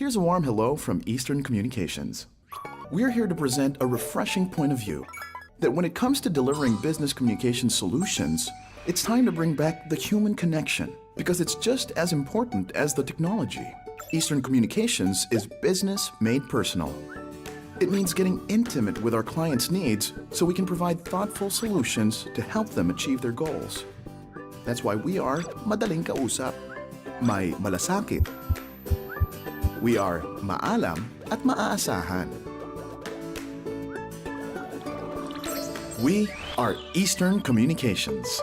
Here's a warm hello from Eastern Communications. We're here to present a refreshing point of view that when it comes to delivering business communication solutions, it's time to bring back the human connection because it's just as important as the technology. Eastern Communications is business made personal. It means getting intimate with our clients' needs so we can provide thoughtful solutions to help them achieve their goals. That's why we are madaling kausap, may malasakit. We are maalam at maaasahan. We are Eastern Communications.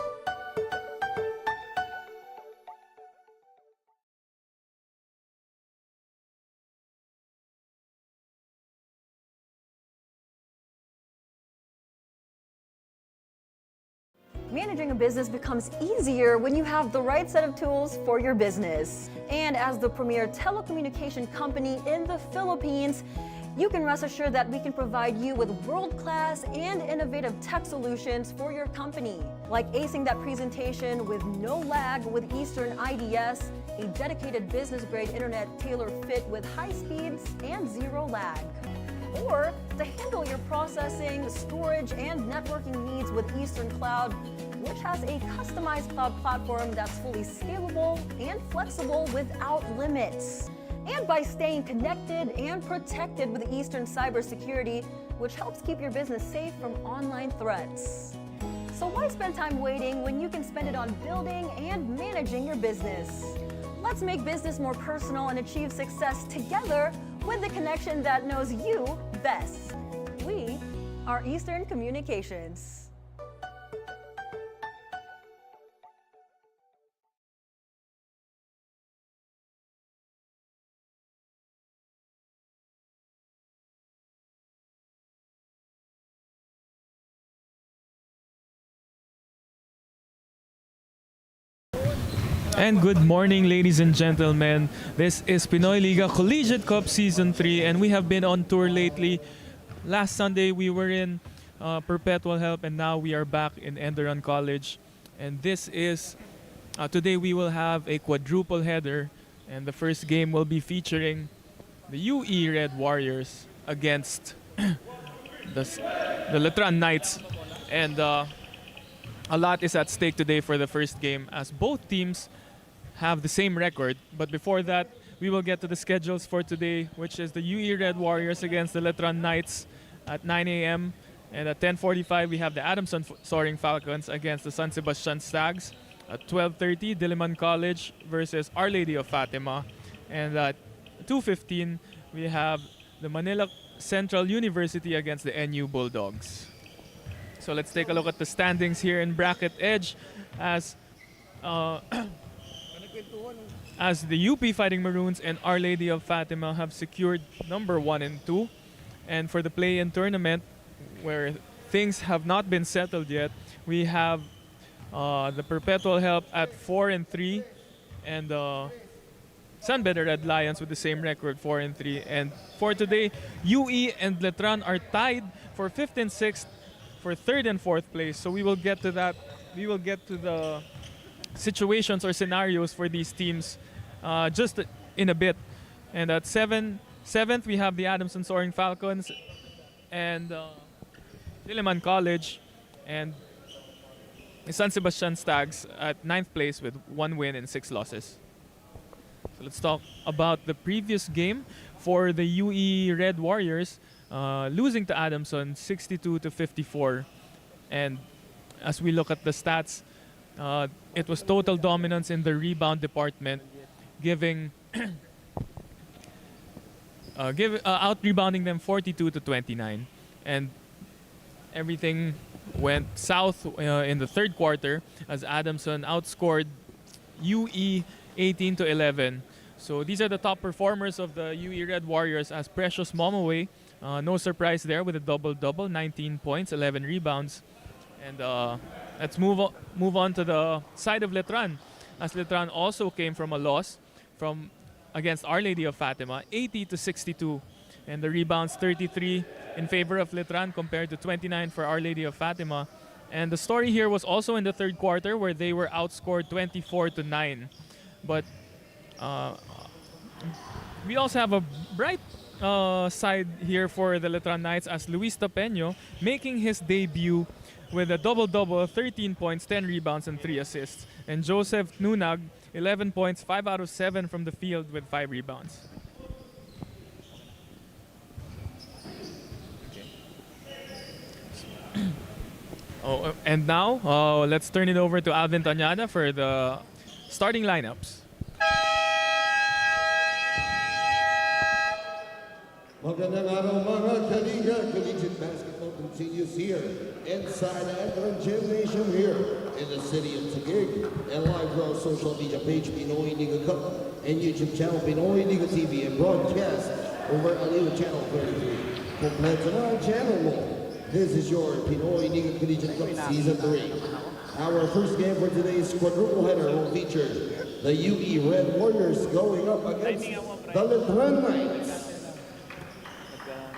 Managing a business becomes easier when you have the right set of tools for your business. And as the premier telecommunication company in the Philippines, you can rest assured that we can provide you with world-class and innovative tech solutions for your company. Like acing that presentation with no lag with Eastern IDS, a dedicated business-grade internet tailor-fit with high speeds and zero lag. Or to handle your processing, storage, and networking needs with Eastern Cloud, which has a customized cloud platform that's fully scalable and flexible without limits. And by staying connected and protected with Eastern Cybersecurity, which helps keep your business safe from online threats. So why spend time waiting when you can spend it on building and managing your business? Let's make business more personal and achieve success together with the connection that knows you best. We are Eastern Communications. And good morning, ladies and gentlemen. This is PINOYLIGA Collegiate Cup Season 3, and we have been on tour lately. Last Sunday, we were in Perpetual Help, and now we are back in ENDERUN College. And this is, today we will have a quadruple header, and the first game will be featuring the UE Red Warriors against the Letran Knights. And a lot is at stake today for the first game, as both teams have the same record. But before that, we will get to the schedules for today, which is the UE Red Warriors against the Letran Knights at 9 a.m. And at 10:45, we have the Adamson Soaring Falcons against the San Sebastian Stags. At 12:30, Diliman College versus Our Lady of Fatima. And at 2:15, we have the Manila Central University against the NU Bulldogs. So let's take a look at the standings here in Bracket Edge as the UP Fighting Maroons and Our Lady of Fatima have secured number 1 and 2. And for the play-in tournament, where things have not been settled yet, we have the Perpetual Help at 4 and 3, and Sunbetter Red Lions with the same record, 4 and 3. And for today, UE and Letran are tied for 5th and 6th for 3rd and 4th place. So we will get to that. We will get to the situations or scenarios for these teams just in a bit. And at 7th, we have the Adamson Soaring Falcons and Diliman College and the San Sebastian Stags at 9th place with 1 win and 6 losses. So let's talk about the previous game for the UE Red Warriors, losing to Adamson 62-54. And as we look at the stats, it was total dominance in the rebound department, giving out-rebounding them 42-29. And everything went south in the third quarter as Adamson outscored UE 18-11. So these are the top performers of the UE Red Warriors, as Precious Momaway, no surprise there with a double-double, 19 points, 11 rebounds. And let's move on to the side of Letran, as Letran also came from a loss against Our Lady of Fatima, 80-62. And the rebounds, 33 in favor of Letran compared to 29 for Our Lady of Fatima. And the story here was also in the third quarter, where they were outscored 24-9. But We also have a bright side here for the Letran Knights as Luis Tapeño making his debut with a double-double, 13 points, 10 rebounds, and 3 assists. And Joseph Nunag, 11 points, 5 out of 7 from the field with 5 rebounds. And now, let's turn it over to Alvin Tañada for the starting lineups. Magandang araw mga kaliga. Collegiate basketball continues here inside the ENDERUN Gymnasium here in the city of Taguig. And live on social media page Pinoy Liga Cup and YouTube channel Pinoy Liga TV and broadcast over Aliw Channel 33. Kompleto na ang channel mo. This is your Pinoy Liga Collegiate Cup Season 3. Our first game for today's quadruple header will feature the UE Red Warriors going up against the Letran Knights.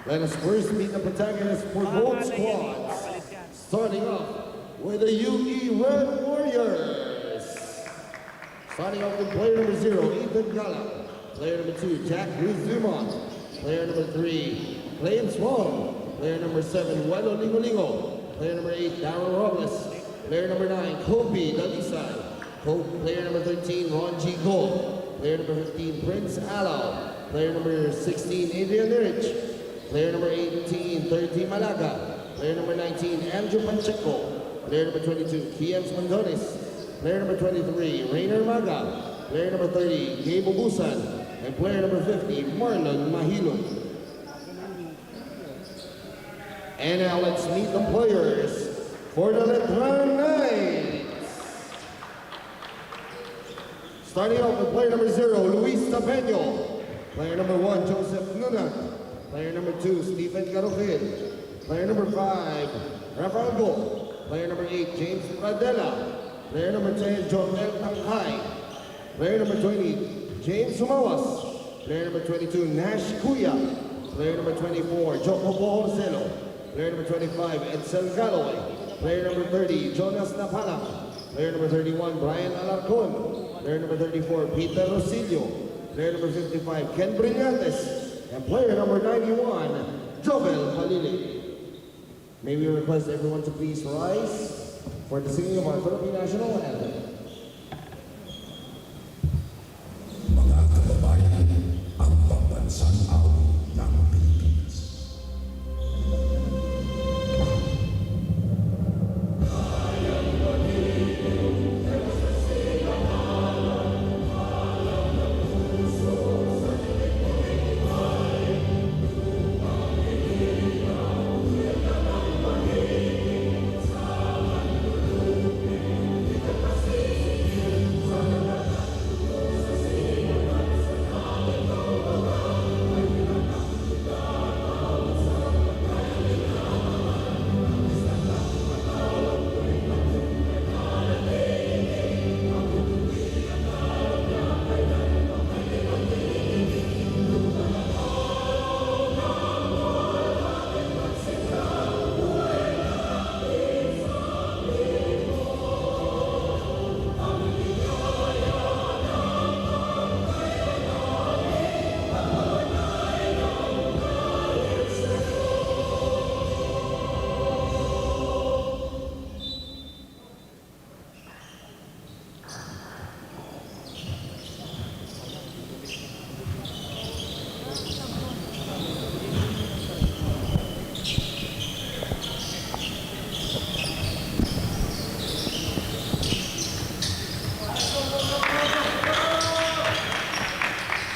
Let us first meet the protagonists for both squads. Starting off with the UE Red Warriors. Starting off with player number 0, Ethan Gala. Player number 2, Jack Ruiz Dumont. Player number 3, Clayton Swan. Player number 7, Welo Lingolingo. Player number 8, Darryl Robles. Player number 9, Kobe Dalisay. Player number 13, Ron G. Gold. Player number 15, Prince Alao. Player number 16, Adrian Nirich. Player number 18, 30 Malaga. Player number 19, Andrew Pacheco. Player number 22, Kiems Mandones. Player number 23, Rainer Maga. Player number 30, Gabe Obusan. And player number 50, Marlon Mahilo. And now let's meet the players for the Letran Knights. Starting off with player number 0, Luis Tapeño. Player number 1, Joseph Nunag. Player number 2, Stephen Garofil. Player number 5, Rafael Go. Player number 8, James Radela. Player number 10, Joel Tanghay. Player number 20, James Sumawas. Player number 22, Nash Kuya. Player number 24, Jocobo Orcelo. Player number 25, Edsel Galloway. Player number 30, Jonas Napalam. Player number 31, Brian Alarcon. Player number 34, Peter Rosillo. Player number 55, Ken Brillantes. And player number 91, Joel Palili. May we request everyone to please rise for the singing of our Philippine National Anthem. Mga kababayan, ang pambansang awit ng Pilipinas.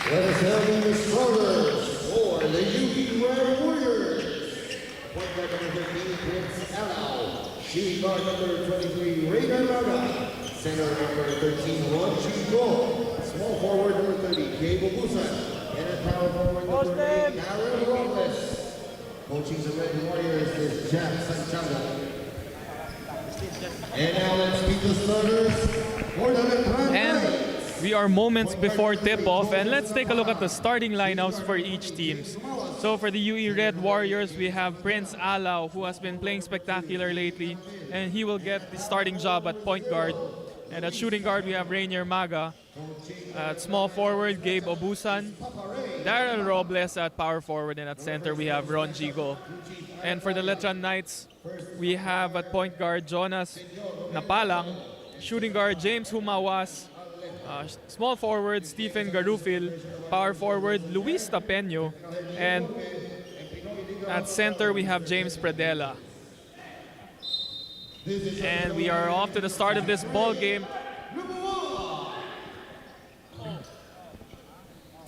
Let us have the starters for the UE Red Warriors. Point guard number 15, Prince Alao. Shooting guard number 23, Rainer Maga. Center number 13, Ron Chico. Small forward number 30, Gabe Obusan. And at power forward number 8, Darryl Robles. Coaching the Red Warriors is Jack Santiago. And now let's meet the starters for the Letran Knights. We are moments before tip-off, and let's take a look at the starting lineups for each team. So for the UE Red Warriors, we have Prince Alao, who has been playing spectacular lately, and he will get the starting job at point guard. And at shooting guard, we have Rainier Maga. At small forward, Gabe Obusan. Daryl Robles at power forward, and at center we have Ron Gigo. And for the Letran Knights, we have at point guard Jonas Napalang, shooting guard James Humawas, small forward Stephen Garufil, power forward Luis Tapeño, and at center we have James Pradella. And we are off to the start of this ball game,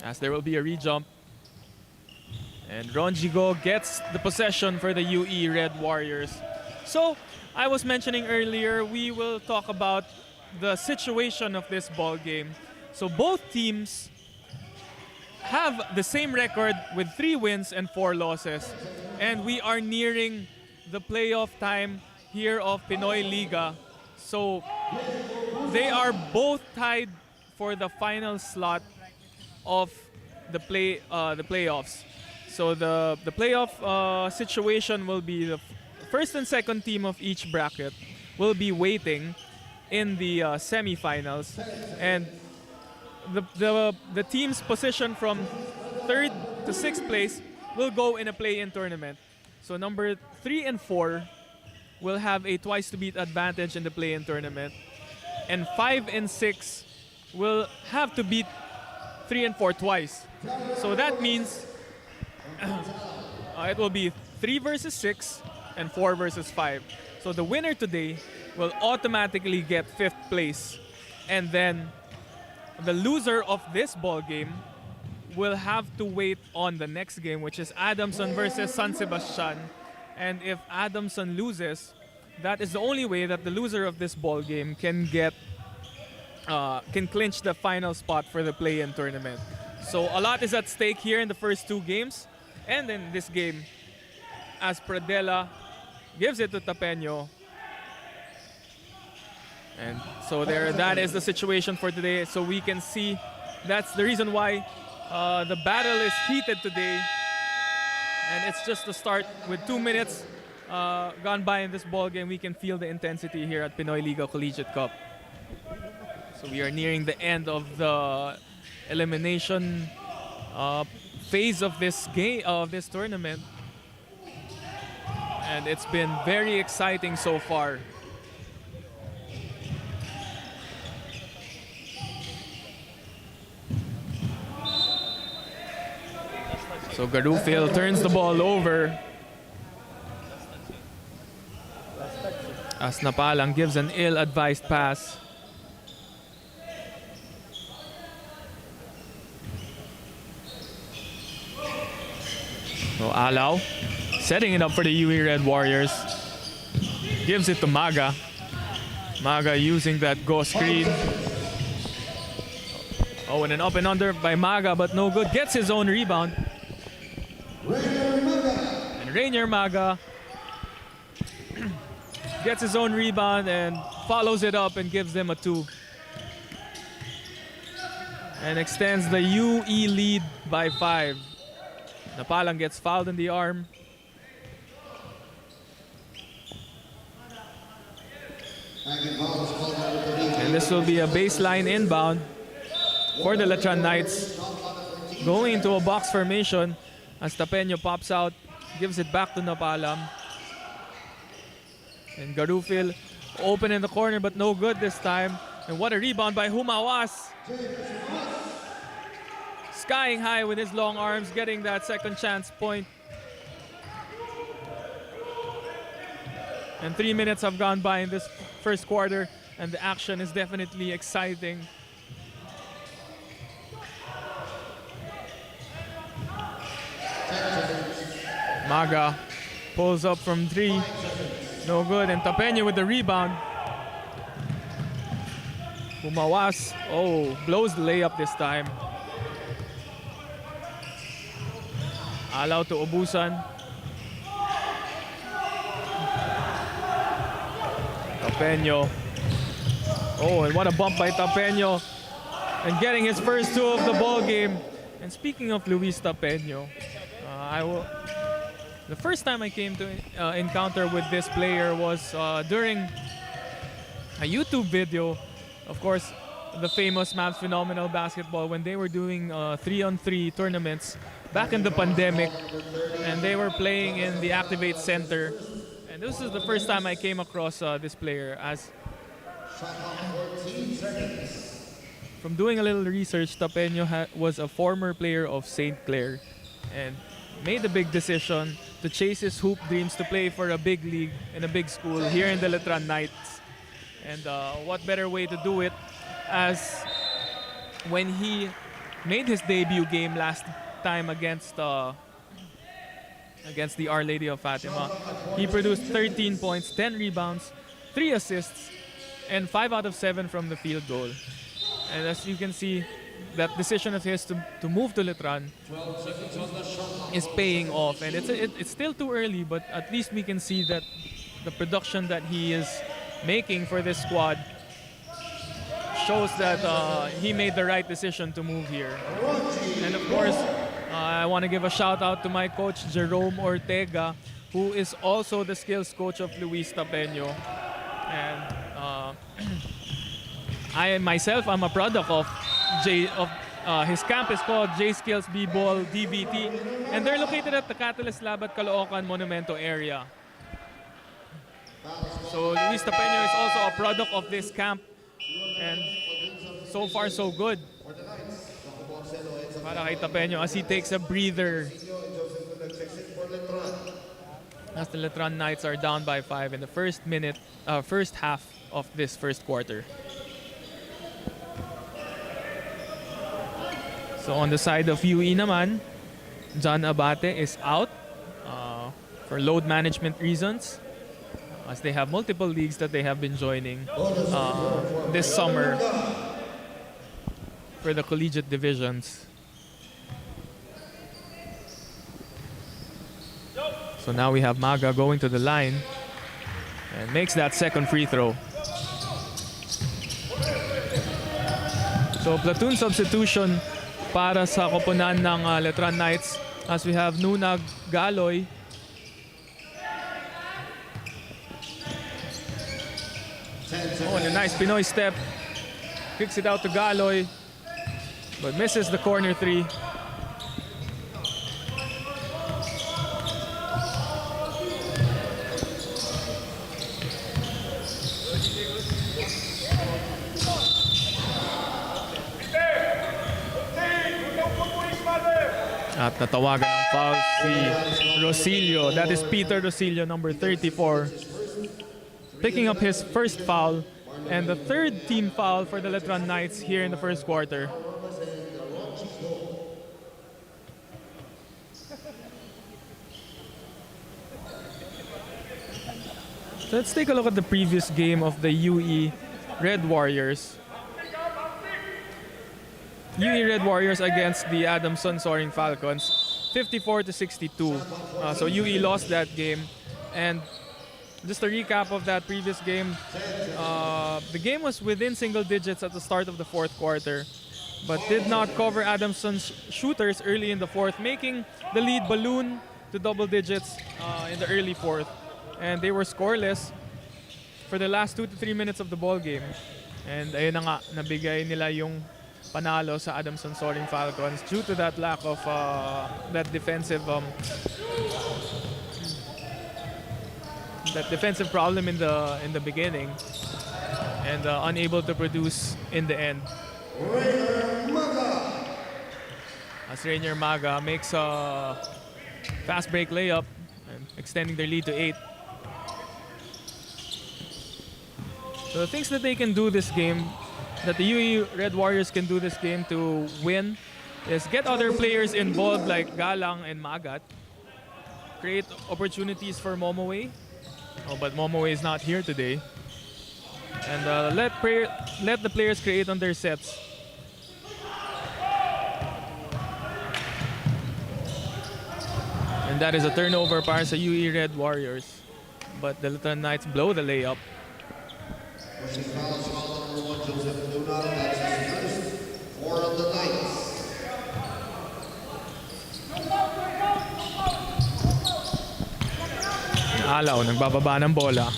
as there will be a re-jump. And Ronjigo gets the possession for the UE Red Warriors. So, I was mentioning earlier, we will talk about the situation of this ball game. So both teams have the same record with 3 wins and 4 losses. And we are nearing the playoff time here of Pinoy Liga. So they are both tied for the final slot of the playoffs. So the playoff situation will be the first and second team of each bracket will be waiting in the semifinals, and the team's position from 3rd to 6th place will go in a play-in tournament. So number 3 and 4 will have a twice to beat advantage in the play-in tournament, and 5 and 6 will have to beat 3 and 4 twice. So that means it will be 3 versus 6 and 4 versus 5. So the winner today will automatically get 5th place. And then the loser of this ball game will have to wait on the next game, which is Adamson versus San Sebastian. And if Adamson loses, that is the only way that the loser of this ball game can clinch the final spot for the play-in tournament. So a lot is at stake here in the first 2 games. And in this game, as Pradella gives it to Tapeño. And so that is the situation for today. So we can see that's the reason why the battle is heated today. And it's just the start. With 2 minutes gone by in this ball game, we can feel the intensity here at Pinoy Liga Collegiate Cup. So we are nearing the end of the elimination phase of this game, of this tournament. And it's been very exciting so far. So Garufil turns the ball over as Napalang gives an ill-advised pass. So Alao setting it up for the UE Red Warriors. Gives it to Maga. Maga using that go screen. Oh, and an up and under by Maga, but no good. Gets his own rebound. And Rainier Maga gets his own rebound and follows it up and gives them a 2. And extends the UE lead by 5. Napalang gets fouled in the arm. And this will be a baseline inbound for the Letran Knights. Going into a box formation as Tapeño pops out, gives it back to Napalang. And Garufil open in the corner, but no good this time. And what a rebound by Humawas. Skying high with his long arms, getting that second chance point. And 3 minutes have gone by in this first quarter, and the action is definitely exciting. Maga pulls up from 3. No good, and Tapeño with the rebound. Humawas, blows the layup this time. Allow to Obusan. Tapeño. Oh, and what a bump by Tapeño. And getting his first 2 of the ball game. And speaking of Luis Tapeño, the first time I came to encounter with this player was during a YouTube video. Of course, the famous Mavs Phenomenal Basketball when they were doing 3-on-3 tournaments back in the pandemic, and they were playing in the Activate Center. And this is the first time I came across this player. As from doing a little research, Tapeño was a former player of St. Clair and made the big decision to chase his hoop dreams to play for a big league in a big school here in the Letran Knights. And what better way to do it as when he made his debut game last time against the Our Lady of Fatima. He produced 13 points, 10 rebounds, 3 assists, and 5 out of 7 from the field goal. And as you can see, that decision of his to move to Letran is paying off. And it's still too early, but at least we can see that the production that he is making for this squad shows that he made the right decision to move here. And of course, I want to give a shout out to my coach, Jerome Ortega, who is also the skills coach of Luis Tapeño. And I'm a product of his camp is called J Skills B-Ball DVT, and they're located at the Catalyst Lab at Caloocan Monumento area. So Luis Tapeño is also a product of this camp, and so far so good para kay Tapeño as he takes a breather as the Letran Knights are down by 5 in the first half of this first quarter. So on the side of UE naman, John Abate is out for load management reasons, as they have multiple leagues that they have been joining this summer for the collegiate divisions. So now we have Maga going to the line and makes that second free throw. So platoon substitution para sa koponan ng Letran Knights, as we have Nunag Galoy. Oh, and a nice Pinoy step. Kicks it out to Galoy, but misses the corner 3. At natawagan ng foul si Rosillo. That is Peter Rosillo, number 34. Picking up his first foul and the third team foul for the Letran Knights here in the first quarter. So let's take a look at the previous game of the UE Red Warriors. UE Red Warriors against the Adamson Soaring Falcons, 54-62. So UE lost that game. And just a recap of that previous game, the game was within single digits at the start of the fourth quarter, but did not cover Adamson's shooters early in the fourth, making the lead balloon to double digits in the early fourth. And they were scoreless for the last 2 to 3 minutes of the ball game. And ayun na nga, nabigay nila yung panalo sa Adamson Soaring Falcons due to that lack of that defensive problem in the beginning, and unable to produce in the end. As Rainier Maga makes a fast break layup and extending their lead to 8. So the things that they can do this game, that the UE Red Warriors can do this game to win, is get other players involved like Galang and Magat, create opportunities for Momoe. Oh, but Momoe is not here today. And let the players create on their sets. And that is a turnover para sa UE Red Warriors. But the Letran Knights blow the layup. Alaw, nagbababa ng bola.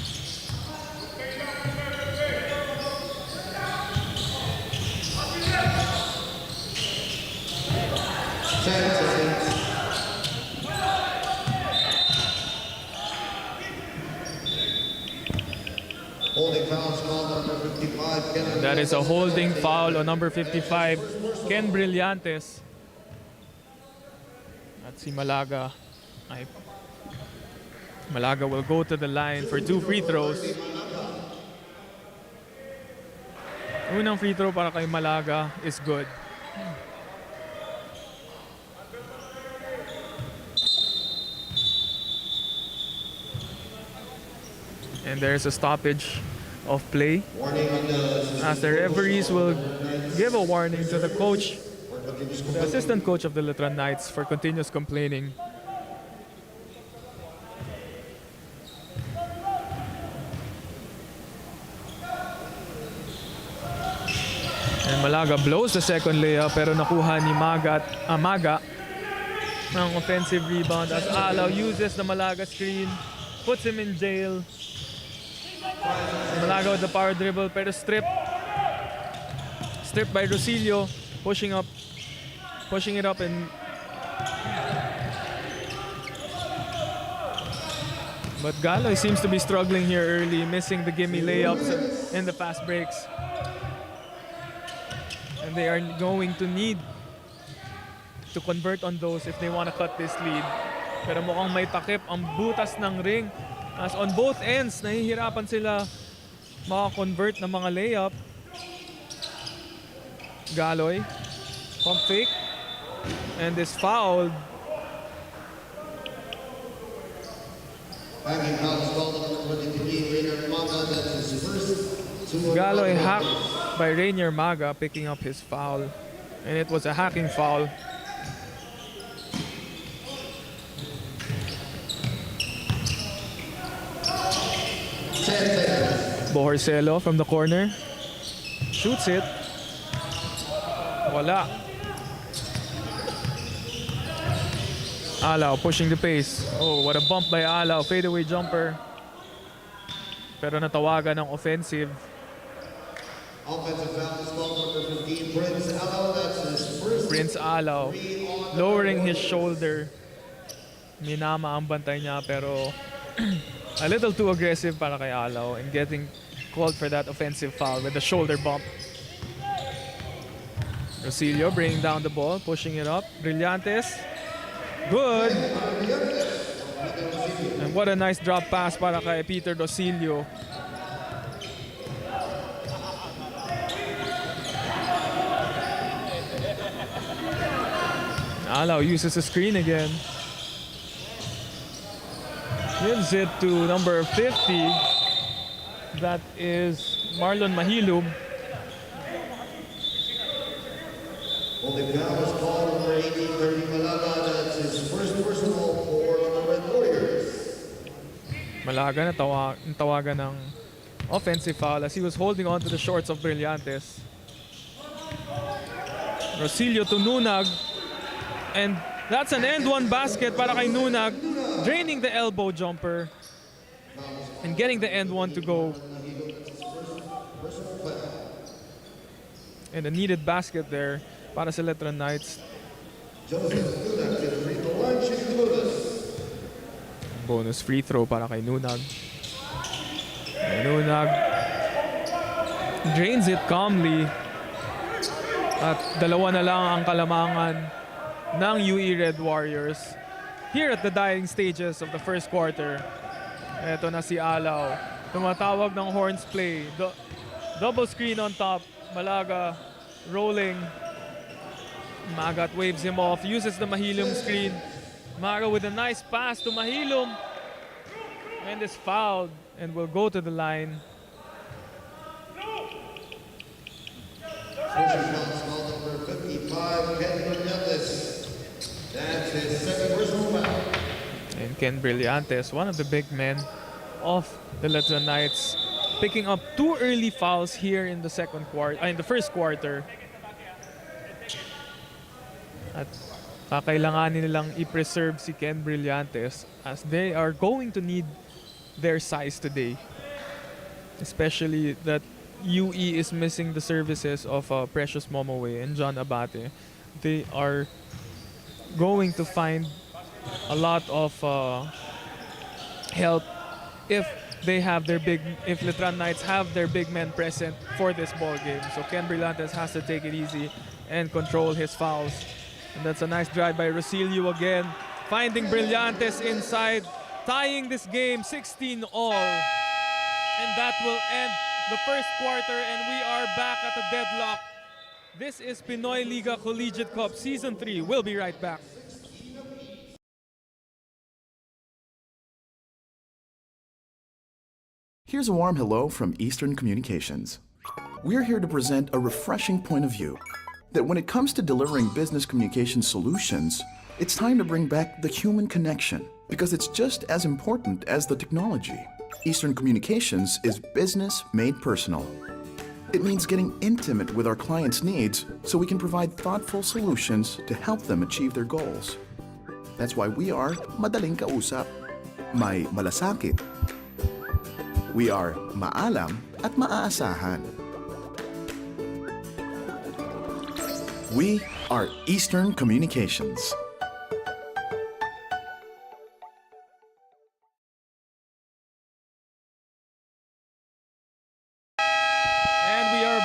10 seconds. Holding foul called on number 55. That is a holding foul on number 55, Ken Brillantes. At si Malaga will go to the line for 2 free throws. Unang free throw para kay Malaga is good. And there's a stoppage of play as the referees will give a warning to the coach, the assistant coach of the Letran Knights, for continuous complaining. And Malaga blows the second layup pero nakuha ni Maga ng offensive rebound as Alaw uses the Malaga screen, puts him in jail. Malaga with the power dribble pero stripped by Rosilio, pushing it up, and but Galoy seems to be struggling here early, missing the gimme layups and the fast breaks. And they are going to need to convert on those if they want to cut this lead. Pero mukhang may takip ang butas ng ring. As on both ends, nahihirapan sila maka-convert ng mga layup. Galoy, pump fake, and is fouled. Galoy hacked by Rainier Maga, picking up his foul. And it was a hacking foul. Bohorcelo from the corner. Shoots it. Wala. Alaw pushing the pace. Oh, what a bump by Alaw. Fadeaway jumper. Pero natawagan ng offensive. Offensive foul is called number 15, Prince Alaw. That's his first. Prince Alaw lowering his shoulder. Minama ang bantay niya pero a little too aggressive para kay Alaw and getting called for that offensive foul with the shoulder bump. Rosilio bringing down the ball, pushing it up. Brillantes. Good. And what a nice drop pass para kay Peter Rosilio. Alaw uses the screen again. Gives it to number 50. That is Marlon Mahilum. Holding foul is called number 18, 30 Malaga. That's his first personal for the Red Warriors. Malaga natawagan ng offensive foul as he was holding on to the shorts of Brillantes. Rosilio to Nunag. And that's an end one basket para kay Nunag, draining the elbow jumper and getting the end one to go. And a needed basket there para sa Letran Knights. Bonus free throw para kay Nunag. And Nunag drains it calmly. At dalawa na lang ang kalamangan ng UE Red Warriors here at the dying stages of the first quarter. Eto na si Alaw. Tumatawag ng horns play. Double screen on top. Malaga rolling. Magat waves him off. Uses the Mahilum screen. Maga with a nice pass to Mahilum. And is fouled and will go to the line. Pushing foul is called number 55, Ken Brillantes. That's his second personal foul. And Ken Brillantes, one of the big men of the Letran Knights, picking up 2 early fouls here in the first quarter. At kakailanganin nilang i-preserve si Ken Brillantes as they are going to need their size today. Especially that UE is missing the services of Precious Momowe and John Abate. They are going to find a lot of help if Letran Knights have their big men present for this ball game. So Ken Brillantes has to take it easy and control his fouls. And that's a nice drive by Rosilio again, finding Brillantes inside, tying this game 16 all. And that will end the first quarter, and we are back at a deadlock. This is Pinoy Liga Collegiate Cup Season 3. We'll be right back. Here's a warm hello from Eastern Communications. We're here to present a refreshing point of view that when it comes to delivering business communication solutions, it's time to bring back the human connection because it's just as important as the technology. Eastern Communications is business made personal. It means getting intimate with our clients' needs so we can provide thoughtful solutions to help them achieve their goals. That's why we are madaling kausap, may malasakit. We are maalam at maaasahan. We are Eastern Communications.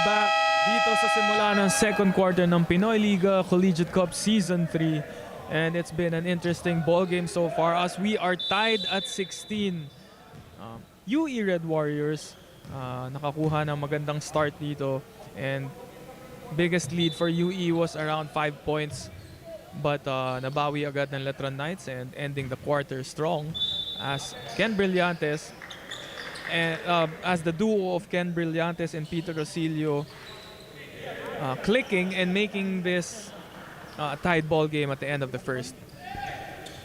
Back dito sa simula ng second quarter ng Pinoy Liga Collegiate Cup Season 3, and it's been an interesting ball game so far as we are tied at 16. UE Red Warriors nakakuha ng magandang start dito, and biggest lead for UE was around 5 points, but nabawi agad ng Letran Knights and ending the quarter strong as Ken Brillantes and as the duo of Ken Brillantes and Peter Rosilio clicking and making this tied ball game at the end of the first.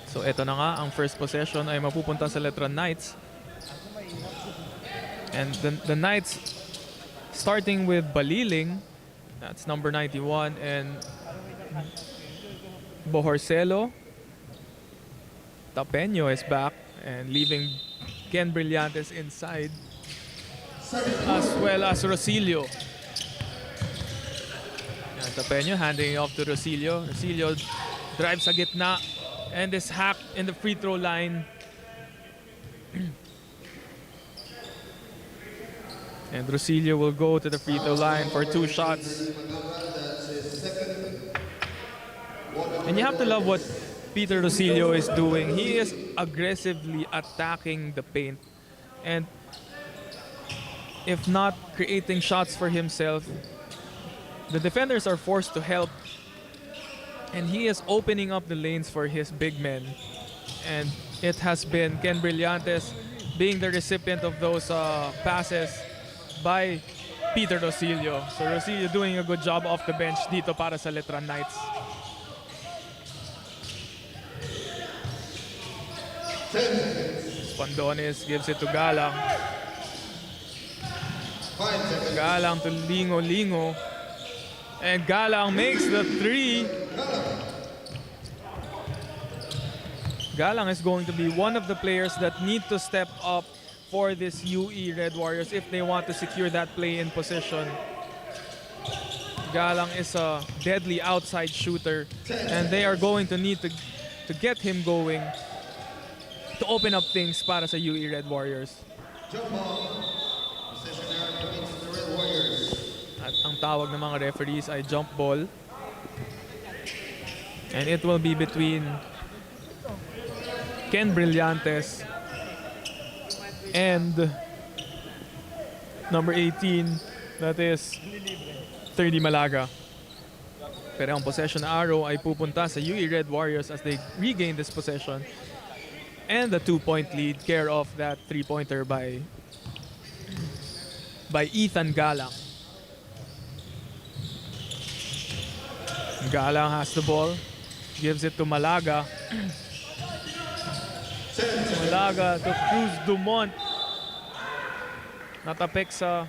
So eto na nga, ang first possession ay mapupunta sa Letran Knights. And the Knights starting with Baliling, that's number 91, and Bohorcelo. Tapeño is back and leaving Ken Brillantes inside, as well as Rosilio. And Tapeño handing it off to Rosilio. Rosilio drives sa gitna and is hacked in the free throw line. And Rosilio will go to the free throw line for 2 shots. And you have to love what Peter Rosilio is doing. He is aggressively attacking the paint, and if not creating shots for himself, the defenders are forced to help, and he is opening up the lanes for his big men, and it has been Ken Brillantes being the recipient of those passes by Peter Rosilio. So Rosilio doing a good job off the bench dito para sa Letran Knights. Spandones gives it to Galang. Galang to Lingo. And Galang makes the 3. Galang is going to be one of the players that need to step up for this UE Red Warriors if they want to secure that play-in position. Galang is a deadly outside shooter, and they are going to need to get him going to open up things para sa UE Red Warriors. At ang tawag ng mga referees ay jump ball. And it will be between Ken Brillantes and number 18, that is 30 Malaga. Pero ang possession arrow ay pupunta sa UE Red Warriors as they regain this possession. And the 2-point lead, care of that 3-pointer by Ethan Galang. Galang has the ball, gives it to Malaga. Malaga to Cruz Dumont. Natapik sa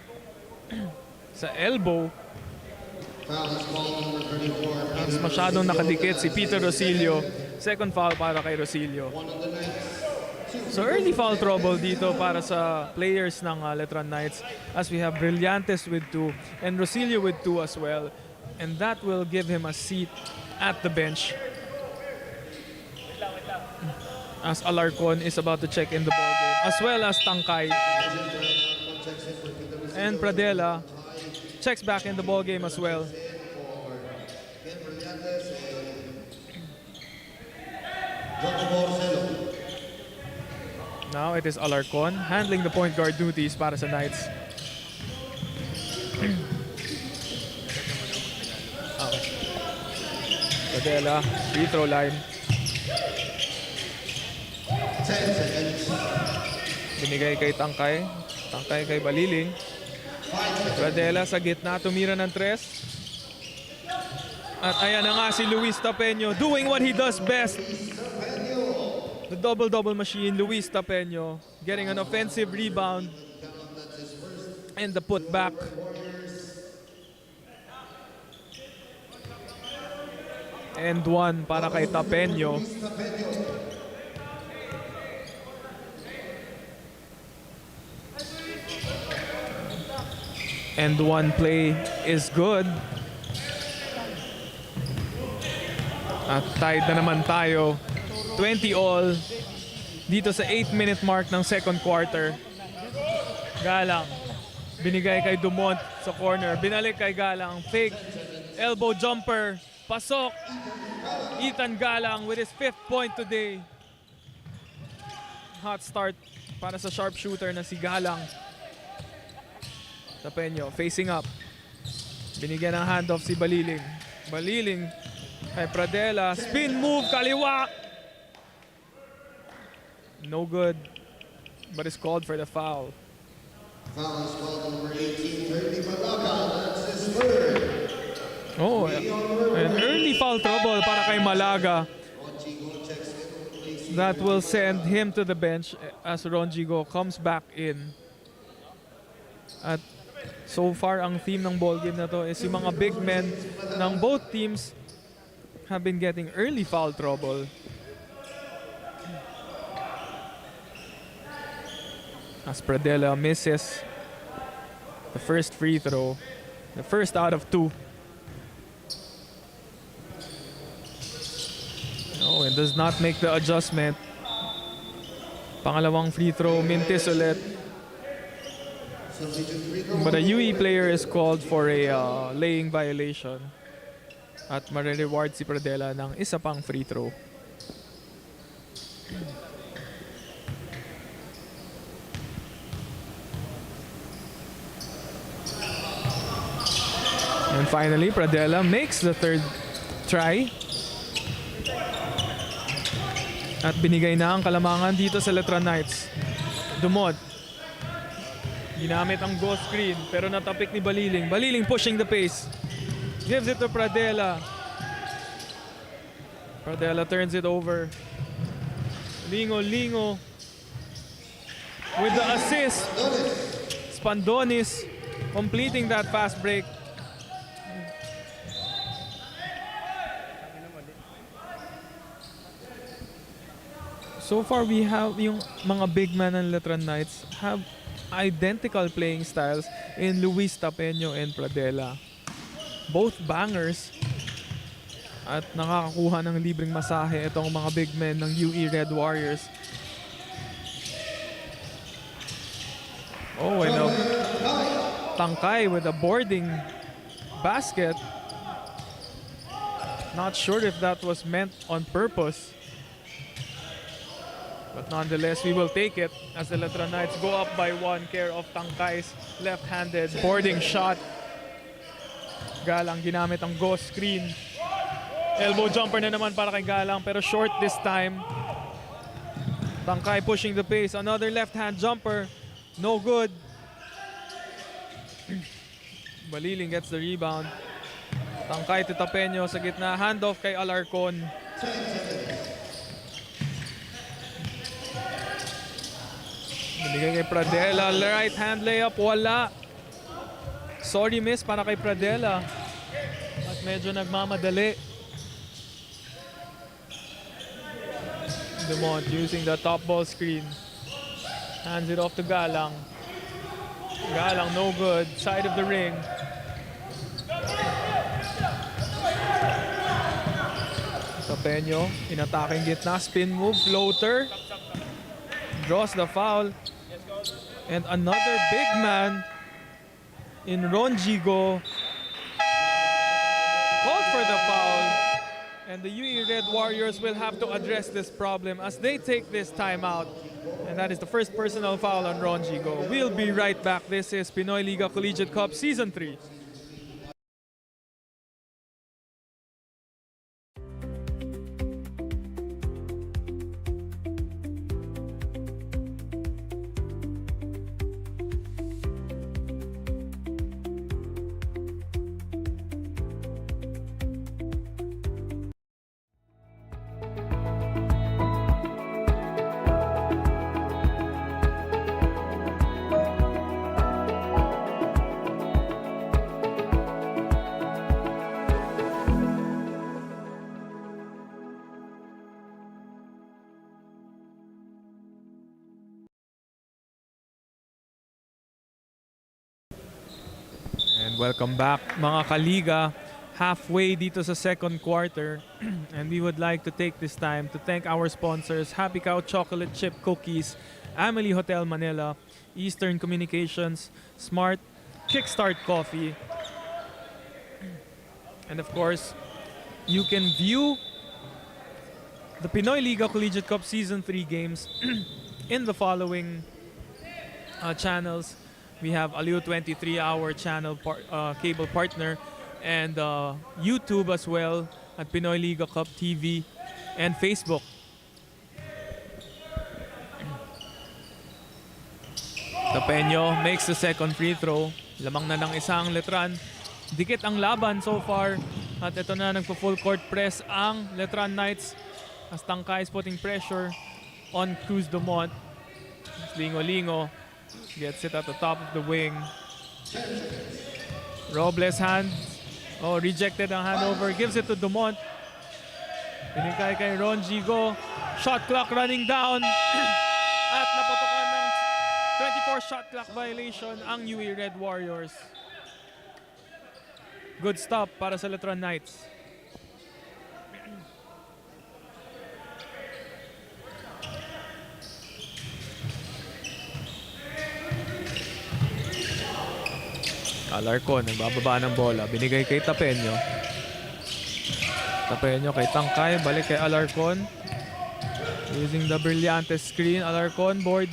elbow. Mas masyadong nakadikit si Peter Rosilio. Second foul para kay Rosilio. So early foul trouble dito para sa players ng Letran Knights as we have Brillantes with 2 and Rosilio with 2 as well. And that will give him a seat at the bench. as Alarcon is about to check in the ballgame, as well as Tangkay. And Pradela checks back in the ballgame as well. Now it is Alarcon handling the point guard duties para sa Knights. Okay. Pradela, free throw line. Binigay kay Tangkay. Tangkay kay Baliling. Pradela sa gitna, tumira ng tres. At ayan na nga si Luis Tapeño doing what he does best. The double-double machine, Luis Tapeño, getting an offensive rebound and the putback. And one para kay Tapeño. And one play is good. At tied na naman tayo. 20 all dito sa 8-minute mark ng second quarter. Galang. Binigay kay Dumont sa corner. Binalik kay Galang. Fake. Elbow jumper. Pasok. Ethan Galang with his 5th point today. Hot start para sa sharpshooter na si Galang. Tapeño facing up. Binigyan ng handoff si Baliling. Baliling kay Pradela. Spin move. Kaliwa. No good. But it's called for the foul. Foul is called number 18, 30 Malaga. That's his third. Oh, an early foul trouble para kay Malaga. That will send him to the bench as Ronjigo comes back in. At so far, ang theme ng ballgame na to is yung mga big men ng both teams have been getting early foul trouble. As Pradela misses the first free throw, the first out of 2. No, it does not make the adjustment. Pangalawang free throw, mintis ulit. But a UE player is called for a laying violation. At marireward si Pradela ng isa pang free throw. And finally, Pradela makes the third try. At binigay na ang kalamangan dito sa Letran Knights. Dumont. Ginamit ang ghost screen pero natapik ni Baliling. Baliling pushing the pace. Gives it to Pradela. Pradela turns it over. Lingo with the assist. Spandonis completing that fast break. So far, we have yung mga big man ng Letran Knights have identical playing styles in Luis Tapeño and Pradela. Both bangers. At nakakakuha ng libreng masahe itong mga big men ng UE Red Warriors. Oh, and Tangkay with a boarding basket. Not sure if that was meant on purpose. But nonetheless, we will take it as the Letran Knights go up by 1 care of Tangkay's left-handed boarding shot. Galang ginamit ang ghost screen. Elbow jumper na naman para kay Galang pero short this time. Tangkay pushing the pace. Another left-hand jumper. No good. Baliling gets the rebound. Tangkay to Tapeño sa gitna. Handoff kay Alarcon. Binigay kay Pradela. Right hand layup. Wala. Sorry miss para kay Pradela. At medyo nagmamadali. Dumont using the top ball screen. Hands it off to Galang. Galang no good. Side of the ring. Tapeño, inataking gitna, spin move, floater. Draws the foul. And another big man in Ronjigo called for the foul. And the UE Red Warriors will have to address this problem as they take this timeout. And that is the first personal foul on Ronjigo. We'll be right back. This is Pinoy Liga Collegiate Cup Season 3. And welcome back mga kaliga, halfway dito sa second quarter. And we would like to take this time to thank our sponsors, Happy Cow Chocolate Chip Cookies, Amelie Hotel Manila, Eastern Communications, Smart, Kickstart Coffee. And of course, you can view the Pinoy Liga Collegiate Cup Season 3 games in the following channels. We have Aliu 23, our channel cable partner, and YouTube as well at Pinoy Liga Cup TV and Facebook. Tapeño makes the second free throw. Lamang na ng isang Letran. Dikit ang laban so far. At ito na nagpo-full court press ang Letran Knights. As Tangkay is putting pressure on Cruz Dumont. Lingo gets it at the top of the wing. Robles hand. Oh, rejected ang handover. Gives it to Dumont. Binigay kay Ronjigo. Shot clock running down. At naputukan ng 24 shot clock violation ang UE Red Warriors. Good stop para sa Letran Knights. Alarcon, nagbababa ng bola. Binigay kay Tapeño. Tapeño kay Tangkay. Balik kay Alarcon. Using the Brillante screen. Alarcon, board.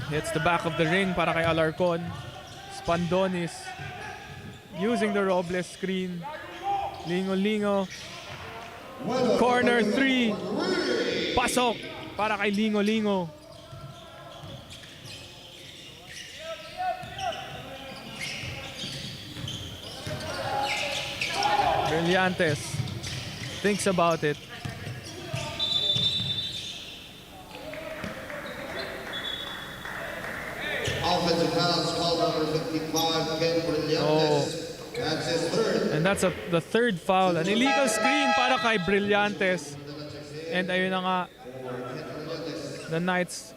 Hits the back of the ring para kay Alarcon. Spandonis. Using the Robles screen. Lingo. Corner 3. Pasok para kay Lingo. Brillantes thinks about it. Offensive fouls called number 55, Ken Brillantes. That's his third. And that's the third foul. An illegal screen para kay Brillantes. And ayun na nga, the Knights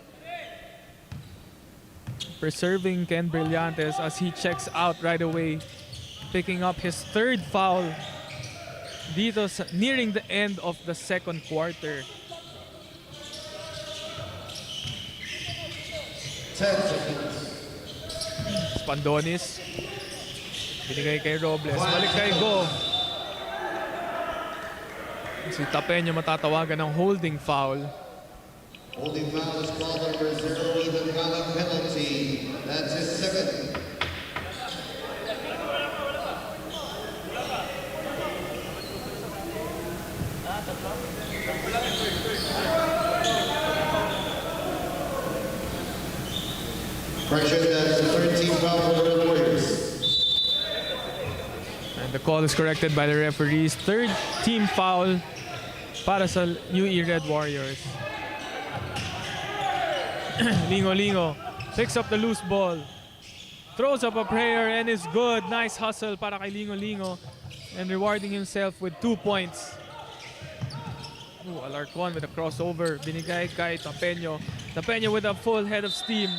preserving Ken Brillantes as he checks out right away, picking up his third foul dito nearing the end of the second quarter. 10 seconds. Spandonis. Binigay kay Robles. Balik kay Go. Si Tapeño matatawagan ng holding foul. Holding foul is called number 0, Ethan Gala penalty. That's his second. Correction, that's the 13th foul for the Red Warriors. And the call is corrected by the referees. Third team foul para sa UE Red Warriors. Lingo picks up the loose ball. Throws up a prayer and is good. Nice hustle para kay Lingo. And rewarding himself with 2 points. Alarcon with a crossover. Binigay kay Tapeño. Tapeño with a full head of steam.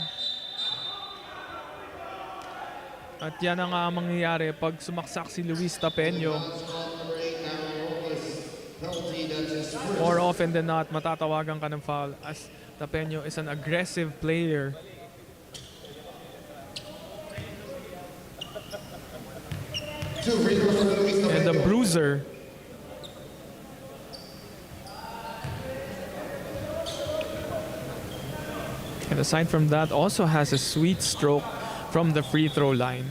At yan ang mangyayari pag sumaksak si Luis Tapeño. more often than not, matatawagan ka ng foul as Tapeño is an aggressive player. And the bruiser. And aside from that, also has a sweet stroke from the free throw line.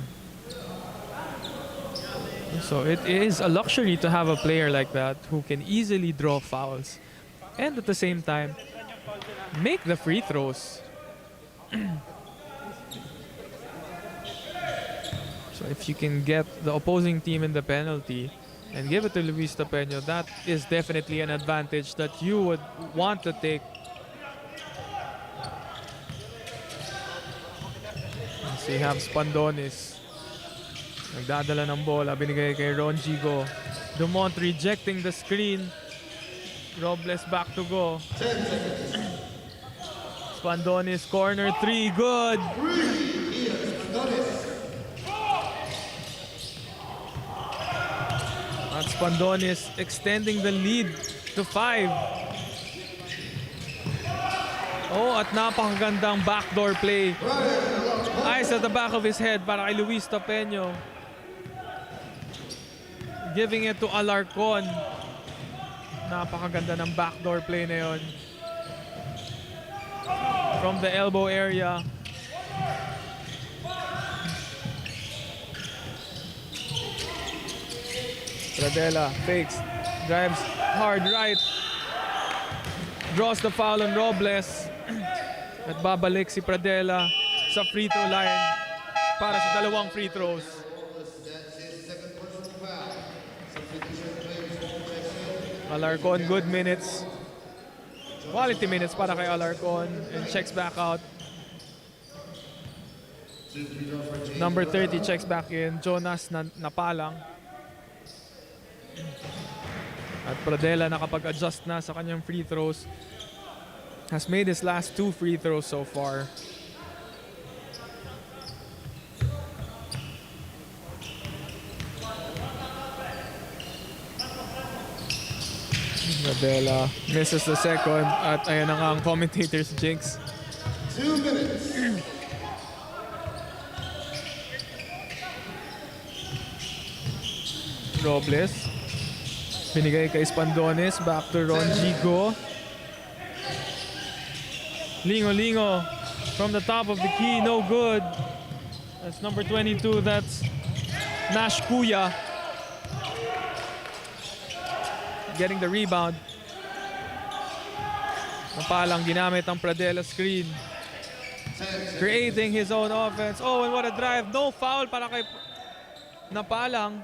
So it is a luxury to have a player like that who can easily draw fouls and at the same time make the free throws. So if you can get the opposing team in the penalty and give it to Luis Tapeño, that is definitely an advantage that you would want to take. So you have Spandonis. Nagdadala ng bola, binigay kay Ron Gigo. Dumont rejecting the screen. Robles back to go. Spandonis corner 3, good. At Spandonis extending the lead to 5. Oh, at napakagandang backdoor play. Eyes at the back of his head para kay Luis Tapeño. Giving it to Alarcon. Napakaganda ng backdoor play na yun. From the elbow area. Pradela fakes, drives hard right. Draws the foul on Robles. At babalik si Pradela sa free throw line para sa dalawang free throws. Alarcon, good minutes. Quality minutes para kay Alarcon and checks back out. Number 30 checks back in. Jonas napalang. At Pradela nakapag-adjust na sa kanyang free throws. Has made his last 2 free throws so far. Pradela misses the second at ayan na nga ang commentator's jinx. 2 minutes. Robles. Binigay kay Spandonis. Back to Ron Gigo. Lingo from the top of the key. No good. That's number 22. That's Nash Kuya. Getting the rebound. Napalang ginamit ang Pradela screen. Creating his own offense. Oh, and what a drive. No foul para kay Napalang.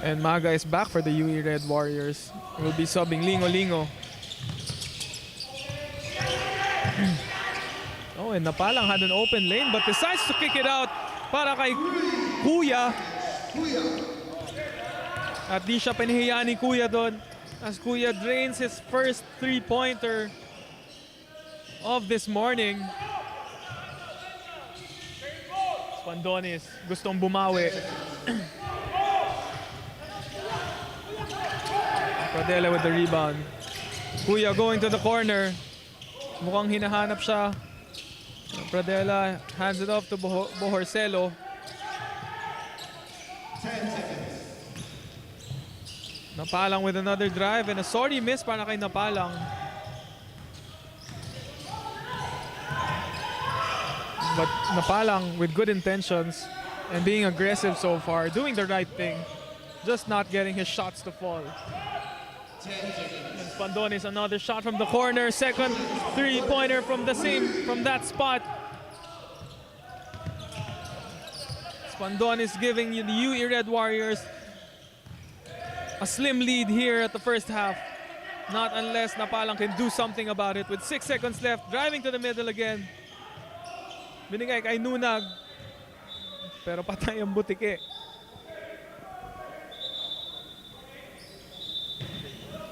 And Maga is back for the UE Red Warriors. Will be subbing Lingo. Oh, and Napalang had an open lane but decides to kick it out para kay Kuya. At di siya pinahiya ni Kuya doon as Kuya drains his first 3-pointer of this morning. Spandonis gustong bumawi. Pradela with the rebound. Kuya going to the corner. Mukhang hinahanap siya. Pradela hands it off to Bohorcelo. 10 seconds. Napalang with another drive and a sorry miss para kay Napalang. But Napalang with good intentions and being aggressive so far, doing the right thing, just not getting his shots to fall. And Spandonis another shot from the corner, second 3-pointer from that spot. Spandonis giving the UE Red Warriors a slim lead here at the first half. Not unless Napalang can do something about it with 6 seconds left. Driving to the middle again. Binigay kay Nunag. Pero patay ang butike.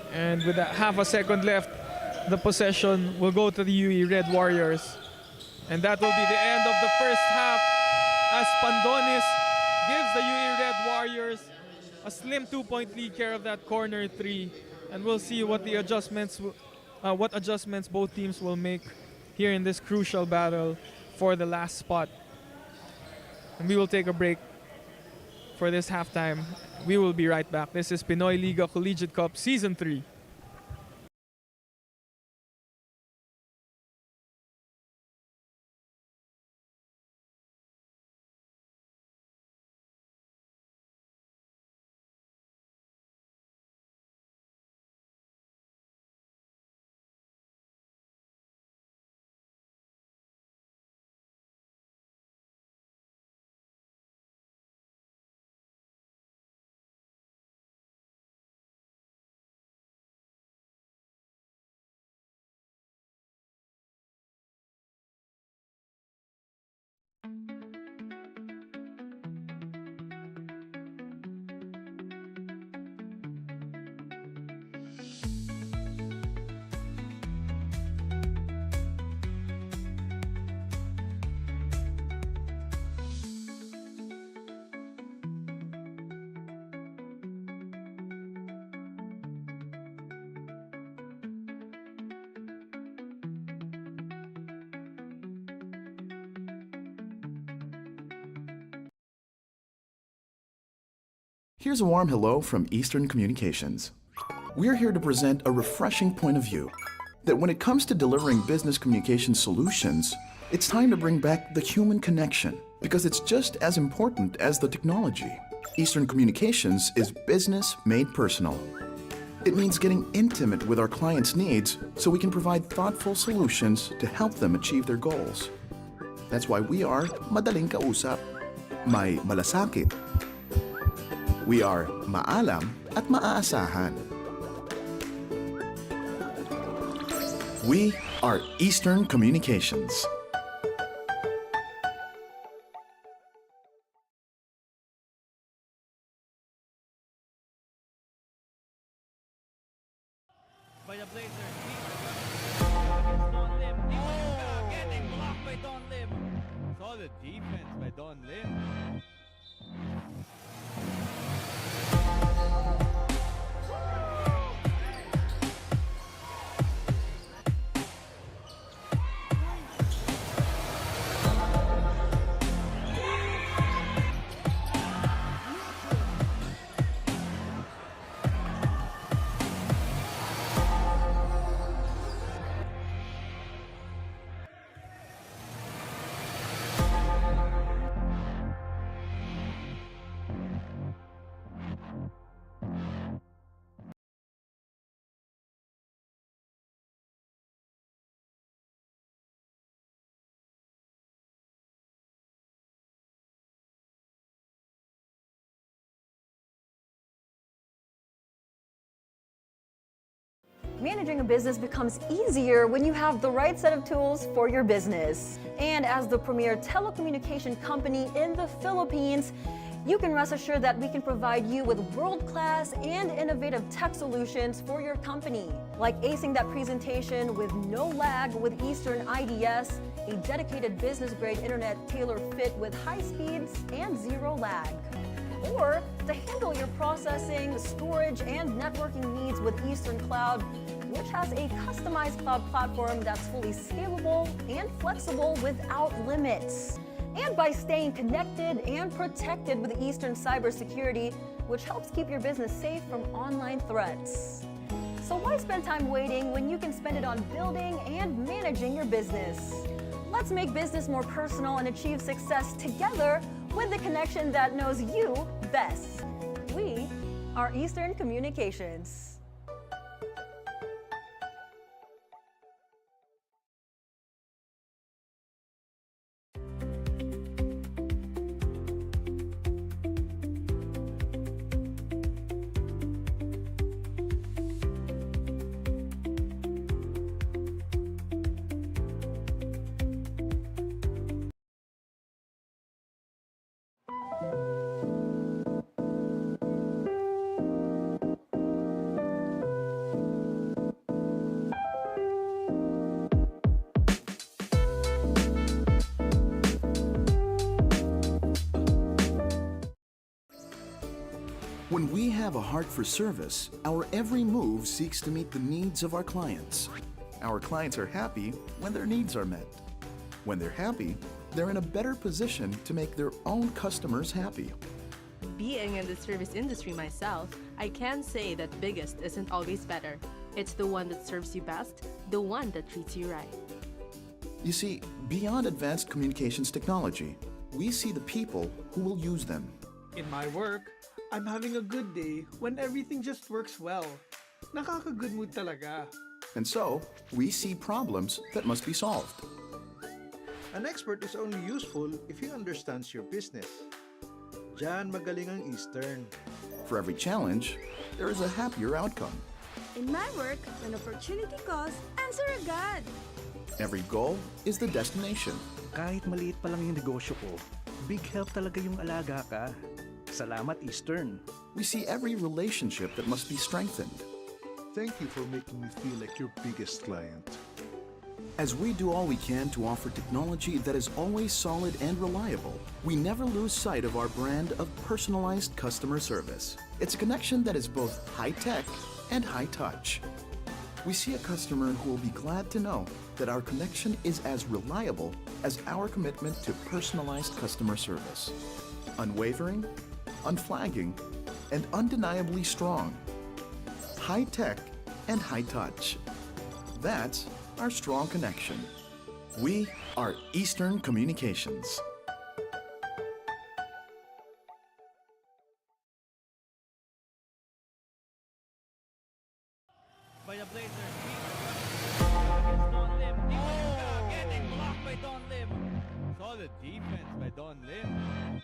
And with that half a second left, the possession will go to the UE Red Warriors. And that will be the end of the first half as Pandonis gives the UE Red Warriors a slim 2-point lead care of that corner three. And we'll see what the adjustments, what adjustments both teams will make here in this crucial battle for the last spot. And we will take a break for this halftime. We will be right back. This is Pinoy Liga Collegiate Cup Season 3. Here's a warm hello from Eastern Communications. We're here to present a refreshing point of view that when it comes to delivering business communication solutions, it's time to bring back the human connection because it's just as important as the technology. Eastern Communications is business made personal. It means getting intimate with our clients' needs so we can provide thoughtful solutions to help them achieve their goals. That's why we are madaling kausap, may malasakit. We are maalam at maaasahan. We are Eastern Communications. By the Blazers. Don Lim. Getting blocked by Don Lim. Solid defense by Don Lim. Managing a business becomes easier when you have the right set of tools for your business. And as the premier telecommunication company in the Philippines, you can rest assured that we can provide you with world-class and innovative tech solutions for your company. Like acing that presentation with no lag with Eastern IDS, a dedicated business-grade internet tailor-fit with high speeds and zero lag. Or to handle your processing, storage, and networking needs with Eastern Cloud, which has a customized cloud platform that's fully scalable and flexible without limits. And by staying connected and protected with Eastern cybersecurity, which helps keep your business safe from online threats. So why spend time waiting when you can spend it on building and managing your business? Let's make business more personal and achieve success together with the connection that knows you best. We are Eastern Communications. When we have a heart for service, our every move seeks to meet the needs of our clients. Our clients are happy when their needs are met. When they're happy, they're in a better position to make their own customers happy. Being in the service industry myself, I can say that biggest isn't always better. It's the one that serves you best, the one that treats you right. You see, beyond advanced communications technology, we see the people who will use them. In my work, I'm having a good day when everything just works well. Nakaka-good mood talaga. And so, we see problems that must be solved. An expert is only useful if he understands your business. Diyan magaling ang Eastern. For every challenge, there is a happier outcome. In my work, when opportunity calls, answer agad. Every goal is the destination. Kahit maliit pa lang yung negosyo ko, big help talaga yung alaga ka. Salamat, Eastern. We see every relationship that must be strengthened. Thank you for making me feel like your biggest client. As we do all we can to offer technology that is always solid and reliable, we never lose sight of our brand of personalized customer service. It's a connection that is both high-tech and high-touch. We see a customer who will be glad to know that our connection is as reliable as our commitment to personalized customer service. Unwavering, unflagging, and undeniably strong. High-tech and high-touch. That's our strong connection. We are Eastern Communications. By the Blazers. Against Don Lim. Getting blocked by Don Lim. Solid defense by Don Lim.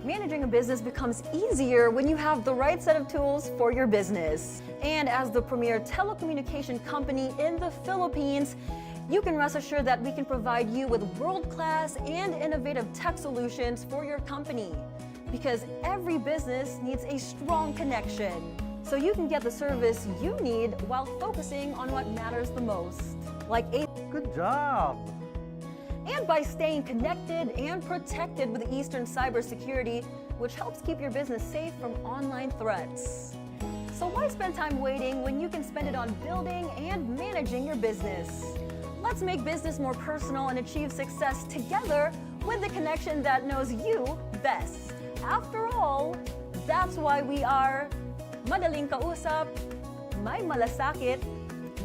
Managing a business becomes easier when you have the right set of tools for your business. And as the premier telecommunication company in the Philippines, you can rest assured that we can provide you with world-class and innovative tech solutions for your company. Because every business needs a strong connection, so you can get the service you need while focusing on what matters the most. Like a Good job! and by staying connected and protected with Eastern cybersecurity, which helps keep your business safe from online threats. So why spend time waiting when you can spend it on building and managing your business? Let's make business more personal and achieve success together with the connection that knows you best. After all, that's why we are madaling kausap, may malasakit,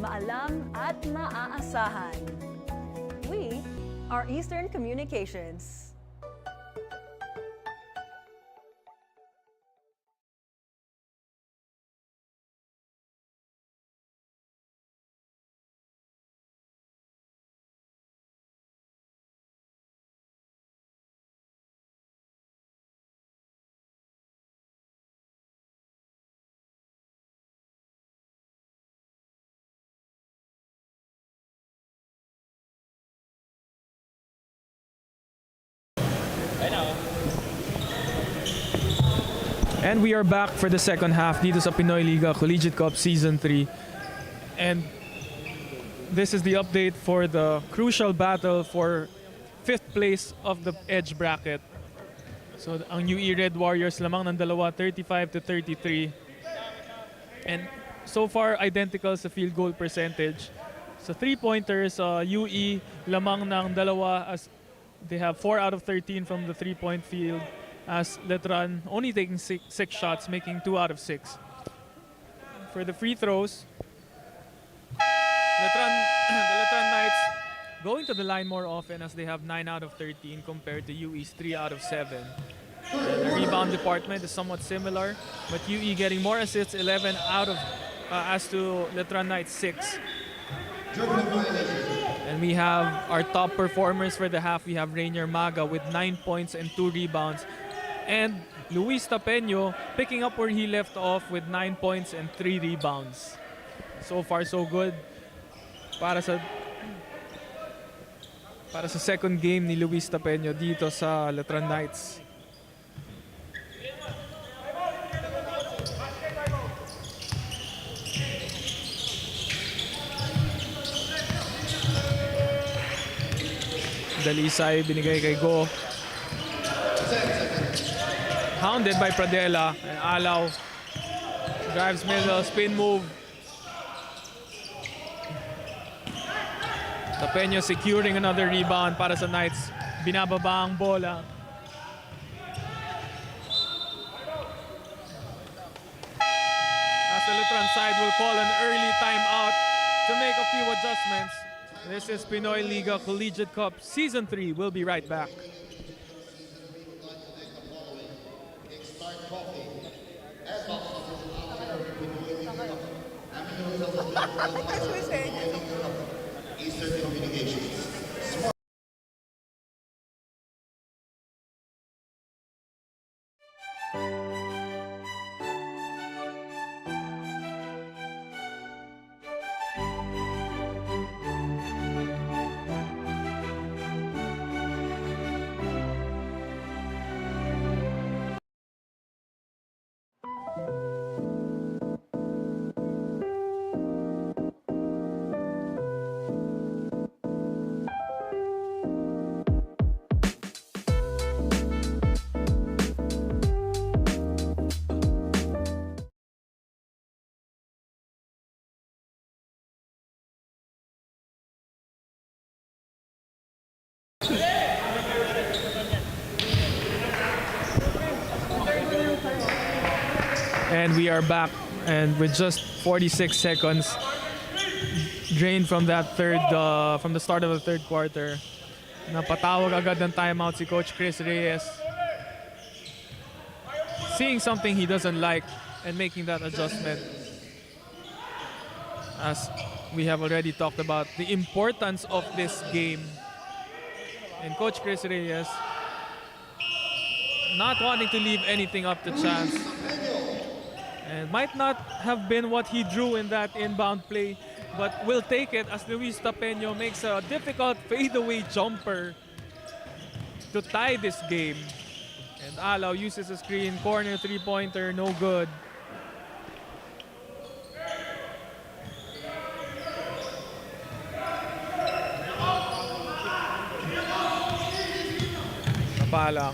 maalam at maaasahan. We are Eastern Communications. And we are back for the second half dito sa Pinoy Liga Collegiate Cup Season 3. And this is the update for the crucial battle for 5th place of the edge bracket. So ang UE Red Warriors lamang ng dalawa, 35-33. And so far, identical sa field goal percentage. Sa 3-pointers, UE lamang ng dalawa as they have 4 out of 13 from the 3-point field, as Letran only taking 6 shots, making 2 out of 6. For the free throws, the Letran Knights going to the line more often as they have 9 out of 13 compared to UE's 3 out of 7. And the rebound department is somewhat similar, but UE getting more assists, 11 out of, as to Letran Knights 6. And we have our top performers for the half. We have Rainier Maga with 9 points and 2 rebounds. And Luis Tapeño picking up where he left off with 9 points and 3 rebounds. So far, so good. Para sa second game ni Luis Tapeño dito sa Letran Knights. Dalisay binigay kay Go. Hounded by Pradela. And Alaw drives middle, spin move. Tapeño securing another rebound para sa Knights. Binababa ang bola. As the Letran side will call an early timeout to make a few adjustments. This is Pinoy Liga Collegiate Cup Season 3. We'll be right back. Eastern Communications. And we are back, and with just 46 seconds drained from that from the start of the third quarter, napatawag agad ng timeout si Coach Chris Reyes, seeing something he doesn't like and making that adjustment. As we have already talked about the importance of this game, and Coach Chris Reyes not wanting to leave anything up to chance. And might not have been what he drew in that inbound play, but will take it as Luis Tapeño makes a difficult fadeaway jumper to tie this game. And Alaw uses a screen, corner three-pointer, no good. Napala.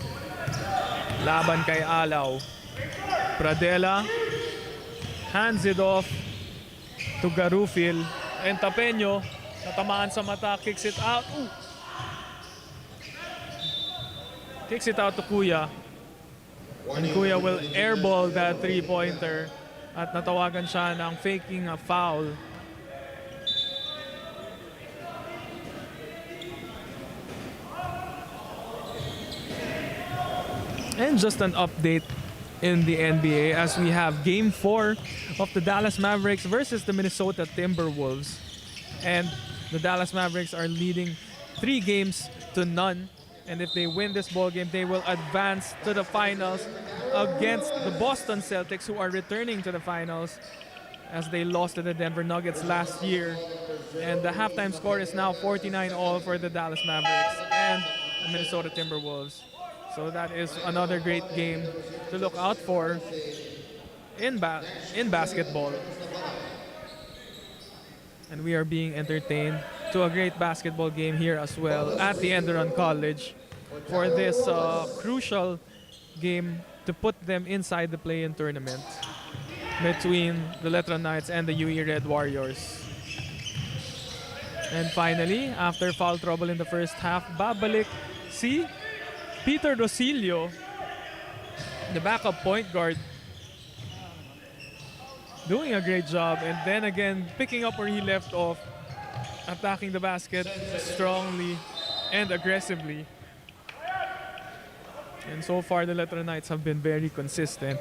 Laban kay Alaw. Pradela hands it off to Garufil, and Tapeño natamaan sa mata, kicks it out. Ooh. Kicks it out to Kuya, and Kuya will airball that three-pointer at natawagan siya ng faking a foul. And just an update in the NBA as we have Game 4 of the Dallas Mavericks versus the Minnesota Timberwolves. And the Dallas Mavericks are leading 3-0. And if they win this ball game, they will advance to the finals against the Boston Celtics, who are returning to the finals as they lost to the Denver Nuggets last year. And the halftime score is now 49-all for the Dallas Mavericks and the Minnesota Timberwolves. So that is another great game to look out for in basketball. And we are being entertained to a great basketball game here as well at the ENDERUN College for this crucial game to put them inside the play-in tournament between the Letran Knights and the UE Red Warriors. And finally, after foul trouble in the first half, babalik si Peter Rosilio, the backup point guard, doing a great job, and then again picking up where he left off, attacking the basket strongly and aggressively. And so far the Letran Knights have been very consistent.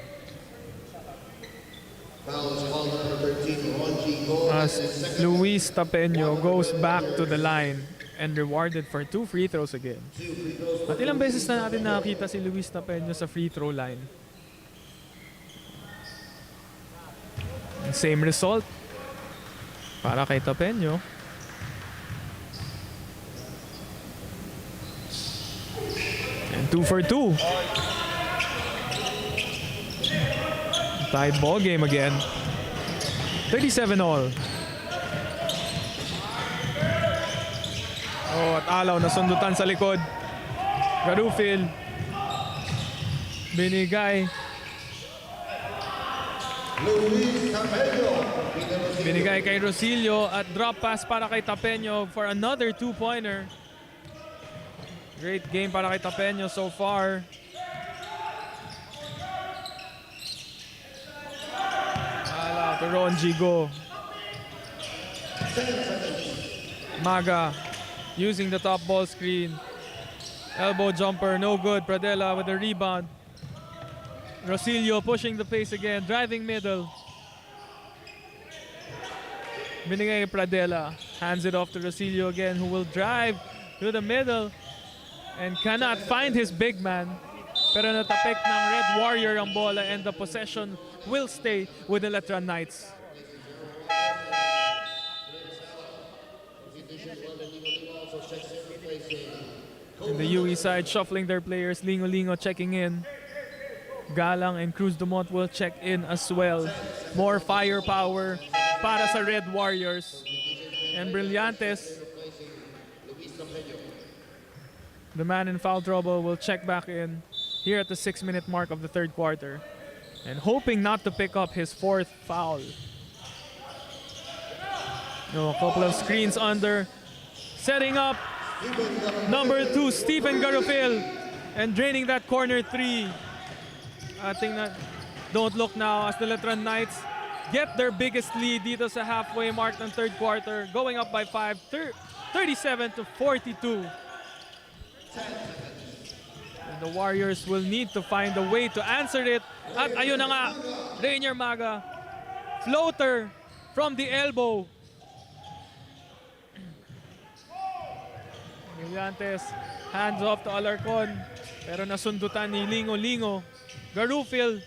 As Luis Tapeño goes back to the line and rewarded for 2 free throws again. At ilang beses na natin nakita si Luis Tapeño sa free throw line. And same result para kay Tapeño. And 2 for 2. Tied ball game again. 37-all. Oh, at Alaw nasundutan sa likod. Garufil. Binigay. Binigay kay Rosilio at drop pass para kay Tapeño for another 2-pointer. Great game para kay Tapeño so far. To Ron Gigo. Maga using the top ball screen. Elbow jumper, no good. Pradella with the rebound. Rosilio pushing the pace again, driving middle. Binigay Pradella. Hands it off to Rosilio again, who will drive to the middle and cannot find his big man. Pero natapik ng Red Warrior ang bola and the possession will stay with the Letran Knights. In the UE side, shuffling their players. Lingo checking in. Galang and Cruz Dumont will check in as well. More firepower para sa Red Warriors. And Brillantes, the man in foul trouble, will check back in here at the 6-minute mark of the third quarter, and hoping not to pick up his 4th foul. A couple of screens under. Setting up number 2, Stephen Garofil, and draining that corner 3. I think that don't look now as the Letran Knights get their biggest lead dito sa halfway mark ng third quarter, going up by 5, 37-42. The Warriors will need to find a way to answer it. At ayun na nga, Rainier Maga. Floater from the elbow. Brillantes, hands off to Alarcon. Pero nasundutan ni Lingo. Garufil.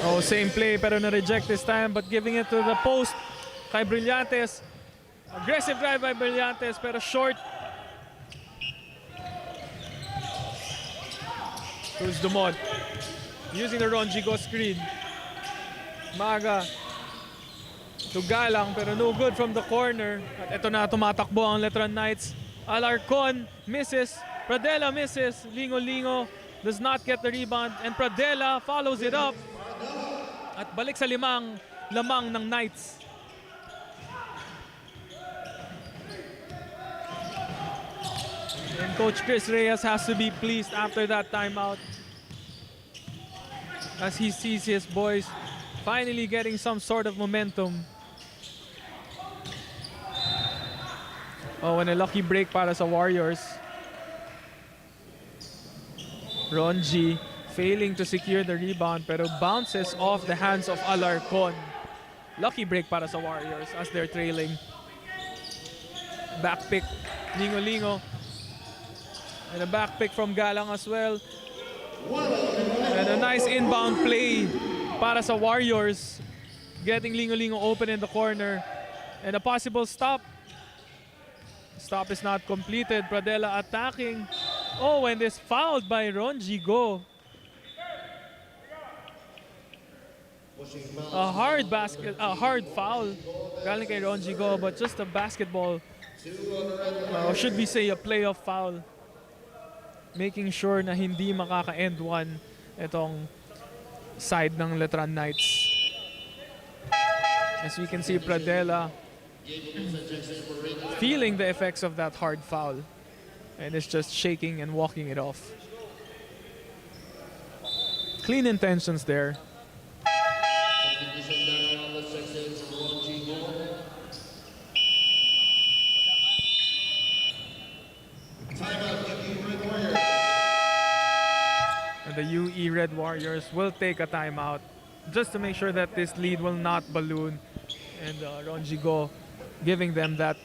Oh, same play pero na-reject this time, but giving it to the post kay Brillantes. Aggressive drive by Brillantes pero short. Cruz Dumont using the Ron Gigo screen. Maga to Galang pero no good from the corner. At ito na, tumatakbo ang Letran Knights. Alarcon misses. Pradella misses. Lingo does not get the rebound, and Pradella follows it up. At balik sa lamang ng Knights. And Coach Chris Reyes has to be pleased after that timeout, as he sees his boys finally getting some sort of momentum. Oh, and a lucky break para sa Warriors. Ronji failing to secure the rebound pero bounces off the hands of Alarcon. Lucky break para sa Warriors as they're trailing. Back pick, Lingo. And a back pick from Galang as well. And a nice inbound play para sa Warriors. Getting Lingo-Lingo open in the corner. And a possible stop. Stop is not completed. Pradella attacking. Oh, and is fouled by Ronji Go. A hard foul. Galing kay Ronji Go, but just a basketball. Or should we say a playoff foul. Making sure na hindi makaka-end one itong side ng Letran Knights. As we can see, Pradella feeling the effects of that hard foul and is just shaking and walking it off. Clean intentions there. And the UE Red Warriors will take a timeout just to make sure that this lead will not balloon. And Ronji Go giving them that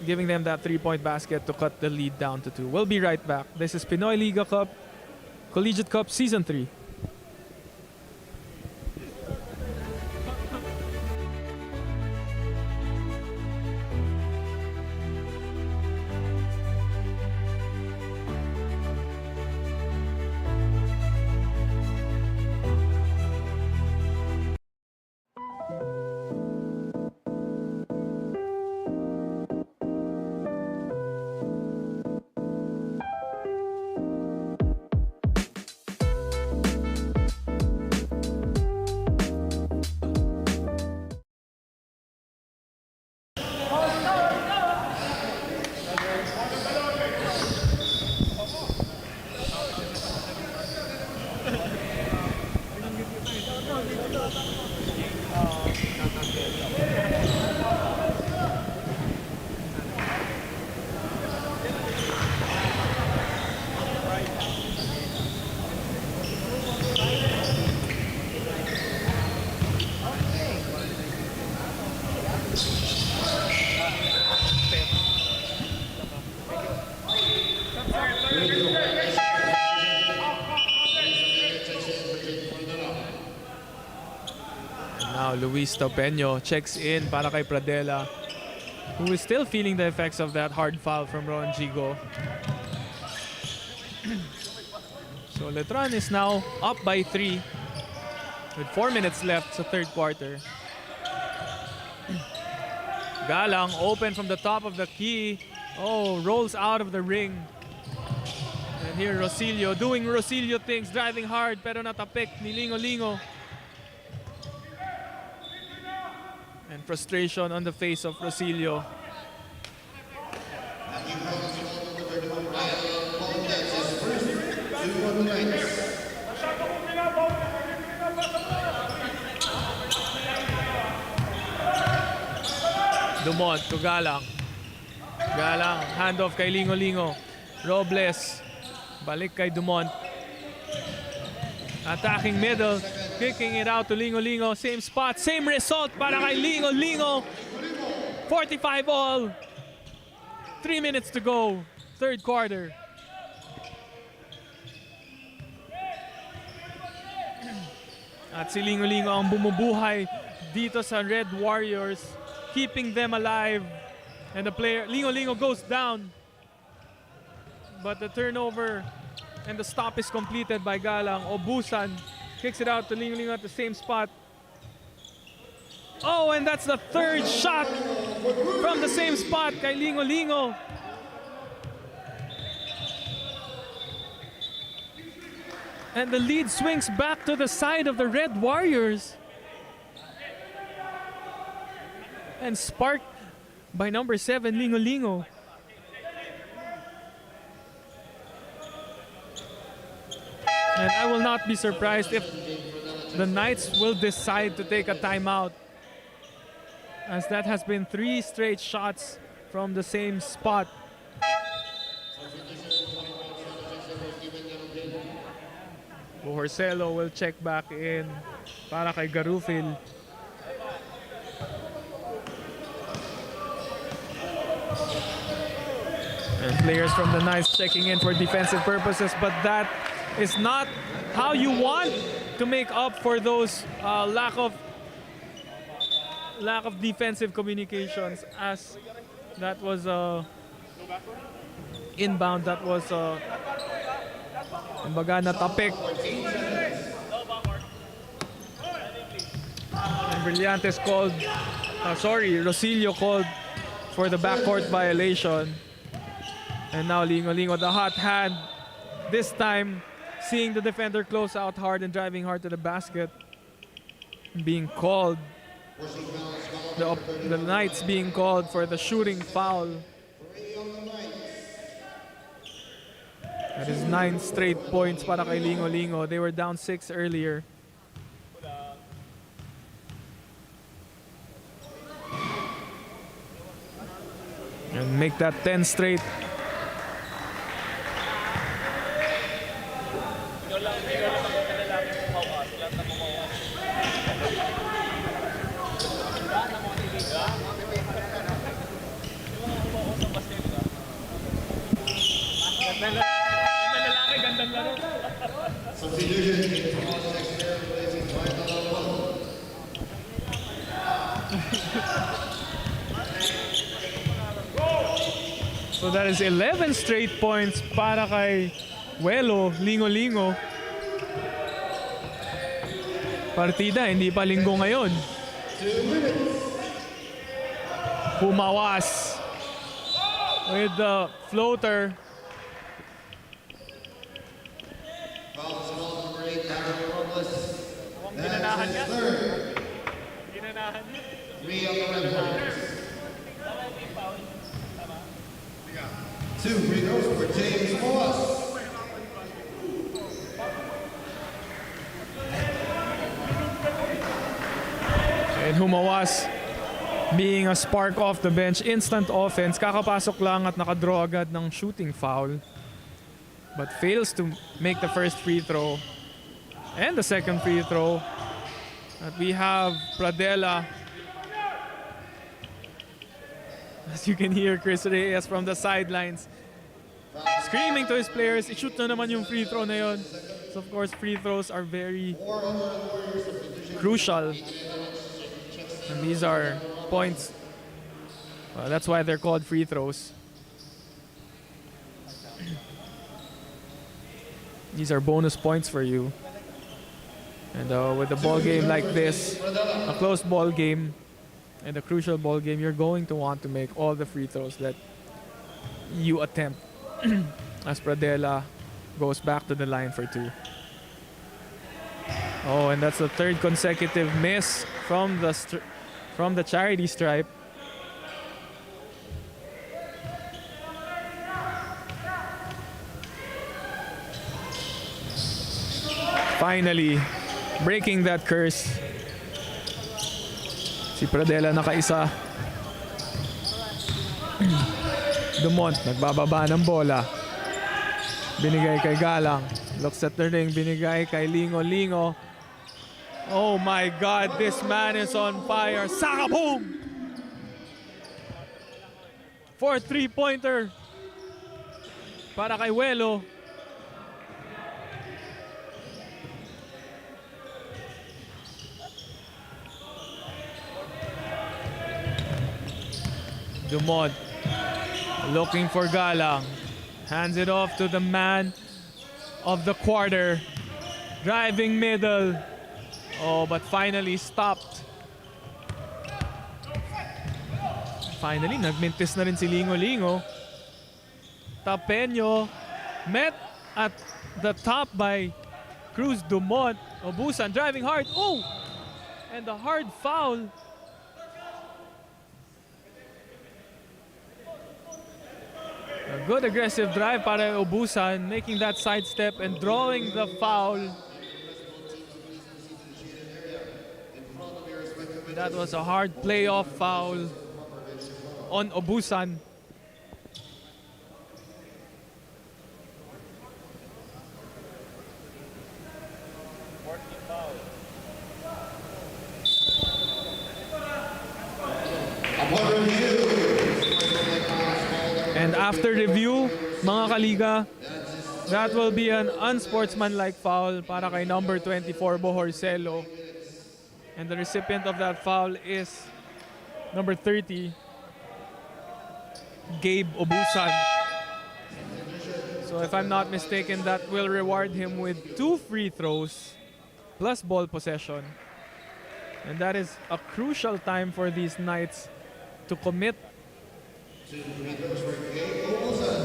giving them that 3-point basket to cut the lead down to 2. We'll be right back. This is Pinoy Liga Cup, Collegiate Cup Season 3. Now Luis Topeño checks in para kay Pradella, who is still feeling the effects of that hard foul from Ronji Go. So Letran is now up by 3 with 4 minutes left sa third quarter. Galang open from the top of the key. Oh, rolls out of the ring. And here Rosilio doing Rosilio things, driving hard pero natapik ni Lingo-Lingo. And frustration on the face of Rosilio. Dumont to Galang. Galang, handoff kay Lingo-Lingo. Robles, balik kay Dumont. Attacking middle, kicking it out to Lingo-Lingo. Same spot, same result para kay Lingo-Lingo. 45 all. 3 minutes to go, third quarter. At si Lingo-Lingo ang bumubuhay dito sa Red Warriors, keeping them alive. And the player, Lingo-Lingo goes down. But the turnover and the stop is completed by Galang. Obusan kicks it out to Lingo-Lingo at the same spot. Oh, and that's the third shot from the same spot kay Lingo-Lingo. And the lead swings back to the side of the Red Warriors. And sparked by number 7, Lingo-Lingo. And I will not be surprised if the Knights will decide to take a timeout, as that has been 3 straight shots from the same spot. Bohorcelo will check back in para kay Garufil. And players from the Knights checking in for defensive purposes, but that is not how you want to make up for those lack of defensive communications, as that was inbound, that was kumbaga natapik. And Brillantes called, Rosillo called for the backcourt violation. And now Lingo, the hot hand, this time seeing the defender close out hard and driving hard to the basket, being called. The Knights being called for the shooting foul. That is 9 straight points para kay Lingo. They were down 6 earlier. And make that 10 straight. So that is 11 straight points para kay Welo, Lingo. Partida, hindi pa linggo ngayon. Pumawas with the floater. Ginanahan niya. Two free throws for James Moss. And Humawas being a spark off the bench, instant offense, kakapasok lang at nakadraw agad ng shooting foul, but fails to make the first free throw and the second free throw. And we have Pradella, as you can hear Chris Reyes from the sidelines screaming to his players, i-shoot na naman yung free throw na yun. So of course free throws are very crucial, and these are points. That's why they're called free throws. These are bonus points for you. And with a ball game like this, a close ball game and a crucial ball game, you're going to want to make all the free throws that you attempt. As Pradella goes back to the line for 2. Oh, and that's the third consecutive miss from the charity stripe. Finally, breaking that curse. Si Pradella nakaisa. Dumont nagbababa ng bola. Binigay kay Galang. Looks at the ring. Binigay kay Lingo. Oh my God, this man is on fire. Saka boom! For 3-pointer para kay Welo. Dumont looking for Galang. Hands it off to the man of the quarter. Driving middle. Oh, but finally stopped. Finally, nagmintis na rin si Lingo. Tapeño met at the top by Cruz Dumont. Obusan driving hard. Oh! And a hard foul. A good aggressive drive para Obusan, making that sidestep and drawing the foul. That was a hard playoff foul on Obusan. And After review, mga kaliga, that will be an unsportsmanlike foul para kay number 24, Bohorcelo. And the recipient of that foul is number 30, Gabe Obusan. So if I'm not mistaken, that will reward him with 2 free throws plus ball possession. And that is a crucial time for these Knights to commit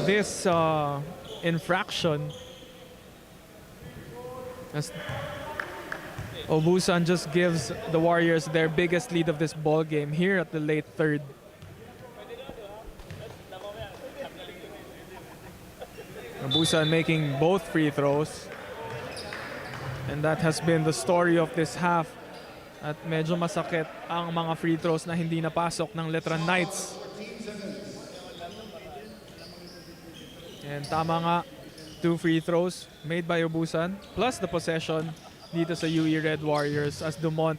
this infraction, as Obusan just gives the Warriors their biggest lead of this ball game here at the late third. Obusan making both free throws, and that has been the story of this half. At medyo masakit ang mga free throws na hindi napasok ng Letran Knights. And tama nga, 2 free throws made by Obusan plus the possession dito sa UE Red Warriors as Dumont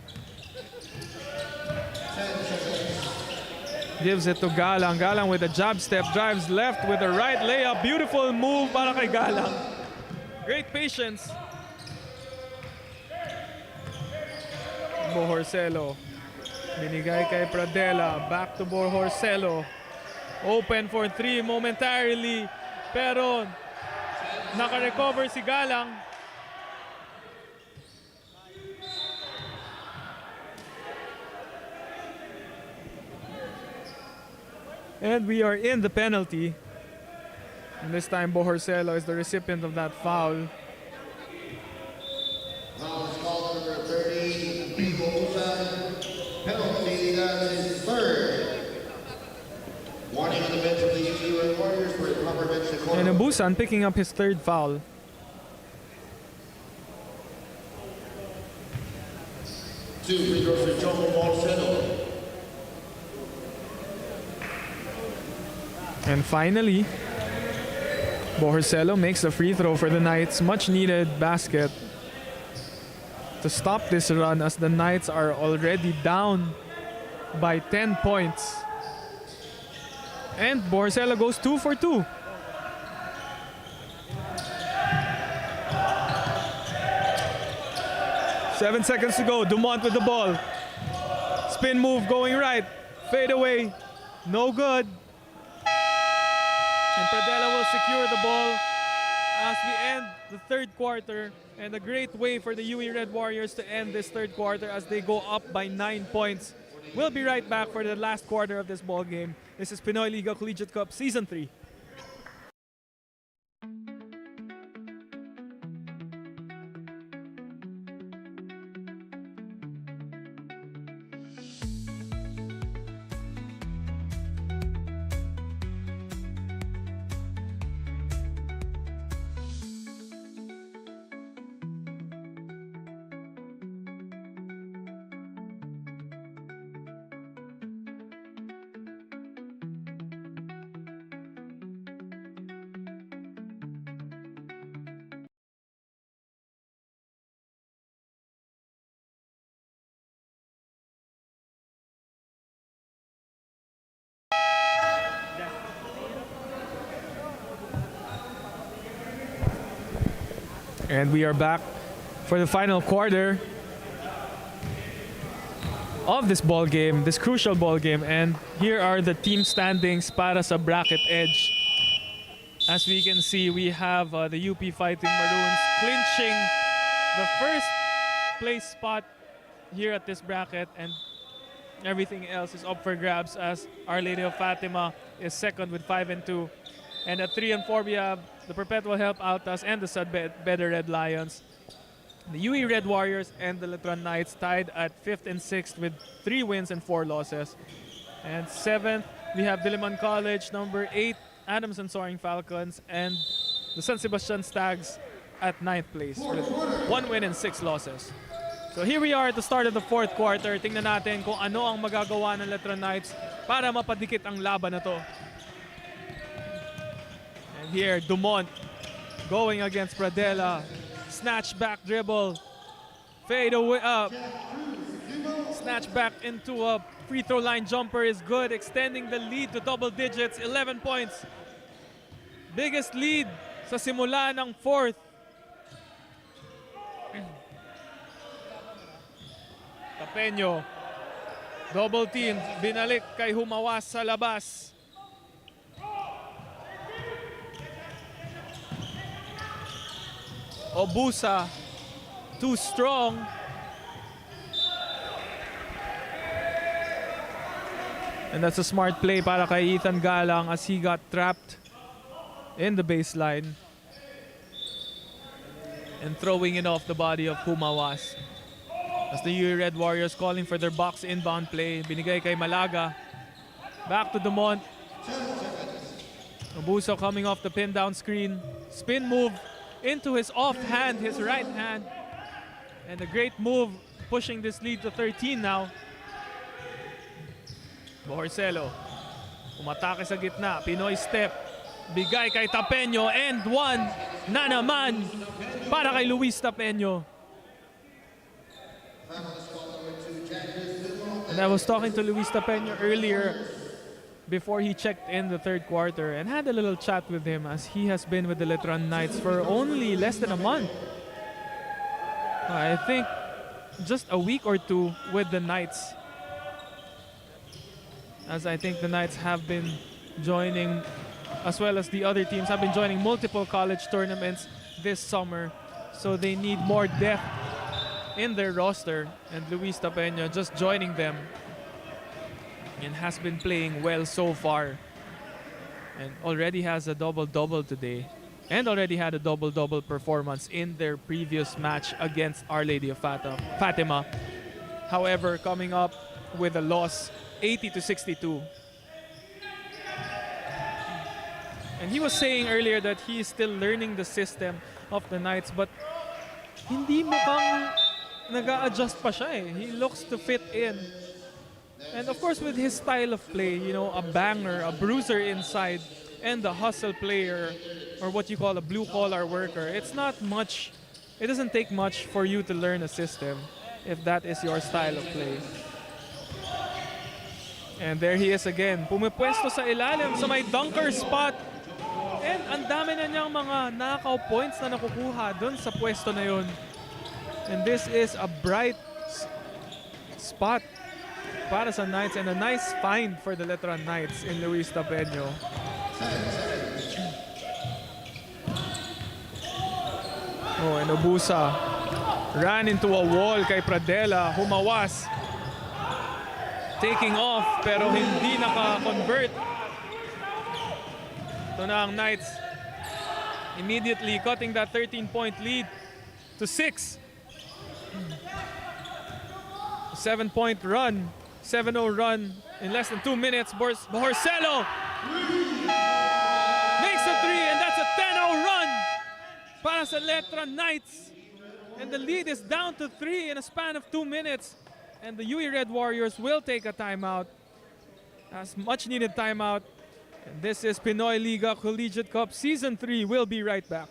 gives it to Galang. Galang with a jab step, drives left with a right layup. Beautiful move para kay Galang. Great patience. Bohorcelo. Binigay kay Pradela. Back to Bohorcelo. Open for 3 momentarily. Pero naka-recover si Galang. And we are in the penalty. And this time Bohorcelo is the recipient of that foul. Foul is called number 30, Bohorcelo. Penalty, that is third. Warning on the bench of the UC Red Warriors for the upper bench. And Obusan picking up his 3rd foul. Two free throws for Joe Bohorcelo. And finally, Bohorcelo makes the free throw for the Knights. Much needed basket to stop this run as the Knights are already down by 10 points. And Bohorcelo goes 2 for 2. Seven seconds to go. Dumont with the ball. Spin move going right. Fade away. No good. And Pradela will secure the ball as we end the 3rd quarter. And a great way for the UE Red Warriors to end this 3rd quarter as they go up by 9 points. We'll be right back for the last quarter of this ball game. This is Pinoy Liga Collegiate Cup Season 3. And we are back for the final quarter of this ball game, this crucial ball game. And here are the team standings para sa bracket edge. As we can see, we have the UP Fighting Maroons clinching the 1st place spot here at this bracket, and everything else is up for grabs as Our Lady of Fatima is 2nd with 5 and 2. And at 3 and 4, we have the Perpetual Help Altas and the Sudbetter Red Lions. The UE Red Warriors and the Letran Knights tied at 5th and 6th with 3 wins and 4 losses. And 7th, we have Diliman College, number 8, Adams and Soaring Falcons, and the San Sebastian Stags at 9th place with 1 win and 6 losses. So here we are at the start of the 4th quarter. Tingnan natin kung ano ang magagawa ng Letran Knights para mapadikit ang laban na to. And here, Dumont going against Pradela. Snatch back dribble. Fade away up. Snatch back into a free throw line jumper is good, extending the lead to double digits, 11 points Biggest lead sa simula ng fourth. Tapeño. Double team. Binalik kay Humawas sa labas. Obusa. Too strong. And that's a smart play para kay Ethan Galang as he got trapped in the baseline. And throwing it off the body of Humawas. As the UE Red Warriors calling for their box inbound play. Binigay kay Malaga. Back to Dumont. Obuso coming off the pin down screen. Spin move into his offhand, his right hand. And a great move pushing this lead to 13 now. Bohorcelo. Umatake sa gitna. Pinoy step. Bigay kay Tapeño. And one na naman para kay Luis Tapeño. And I was talking to Luis Tapeño earlier before he checked in the third quarter and had a little chat with him as he has been with the Letran Knights for only less than a month. I think just a week or two with the Knights. As I think the Knights have been joining, as well as the other teams, have been joining multiple college tournaments this summer. So they need more depth in their roster, and Luis Tapeño just joining them and has been playing well so far and already has a double-double today and already had a double-double performance in their previous match against Our Lady of Fatima. However, coming up with a loss 80-62. And he was saying earlier that he is still learning the system of the Knights, but hindi mukhang nag-a-adjust pa siya eh. He looks to fit in. And of course with his style of play, you know, a banger, a bruiser inside, and the hustle player, or what you call a blue-collar worker, it's not much, it doesn't take much for you to learn a system if that is your style of play. And there he is again, pumipwesto sa ilalim sa may dunker spot. And ang dami na niyang mga knockout points na nakukuha dun sa pwesto na yun. And this is a bright spot para sa Knights and a nice find for the Letran Knights in Luis Tapeño. Oh, and Obusa ran into a wall kay Pradela. Humawas taking off pero hindi naka-convert. Ito na ang Knights immediately cutting that 13-point lead to 6. 7-point run, 7-0 run in less than 2 minutes. Bohorcelo makes a 3, and that's a 10-0 run para sa Letran Knights. And the lead is down to 3 in a span of 2 minutes. And the UE Red Warriors will take a timeout, as much needed timeout. And this is PINOYLIGA Collegiate Cup Season 3. We'll be right back.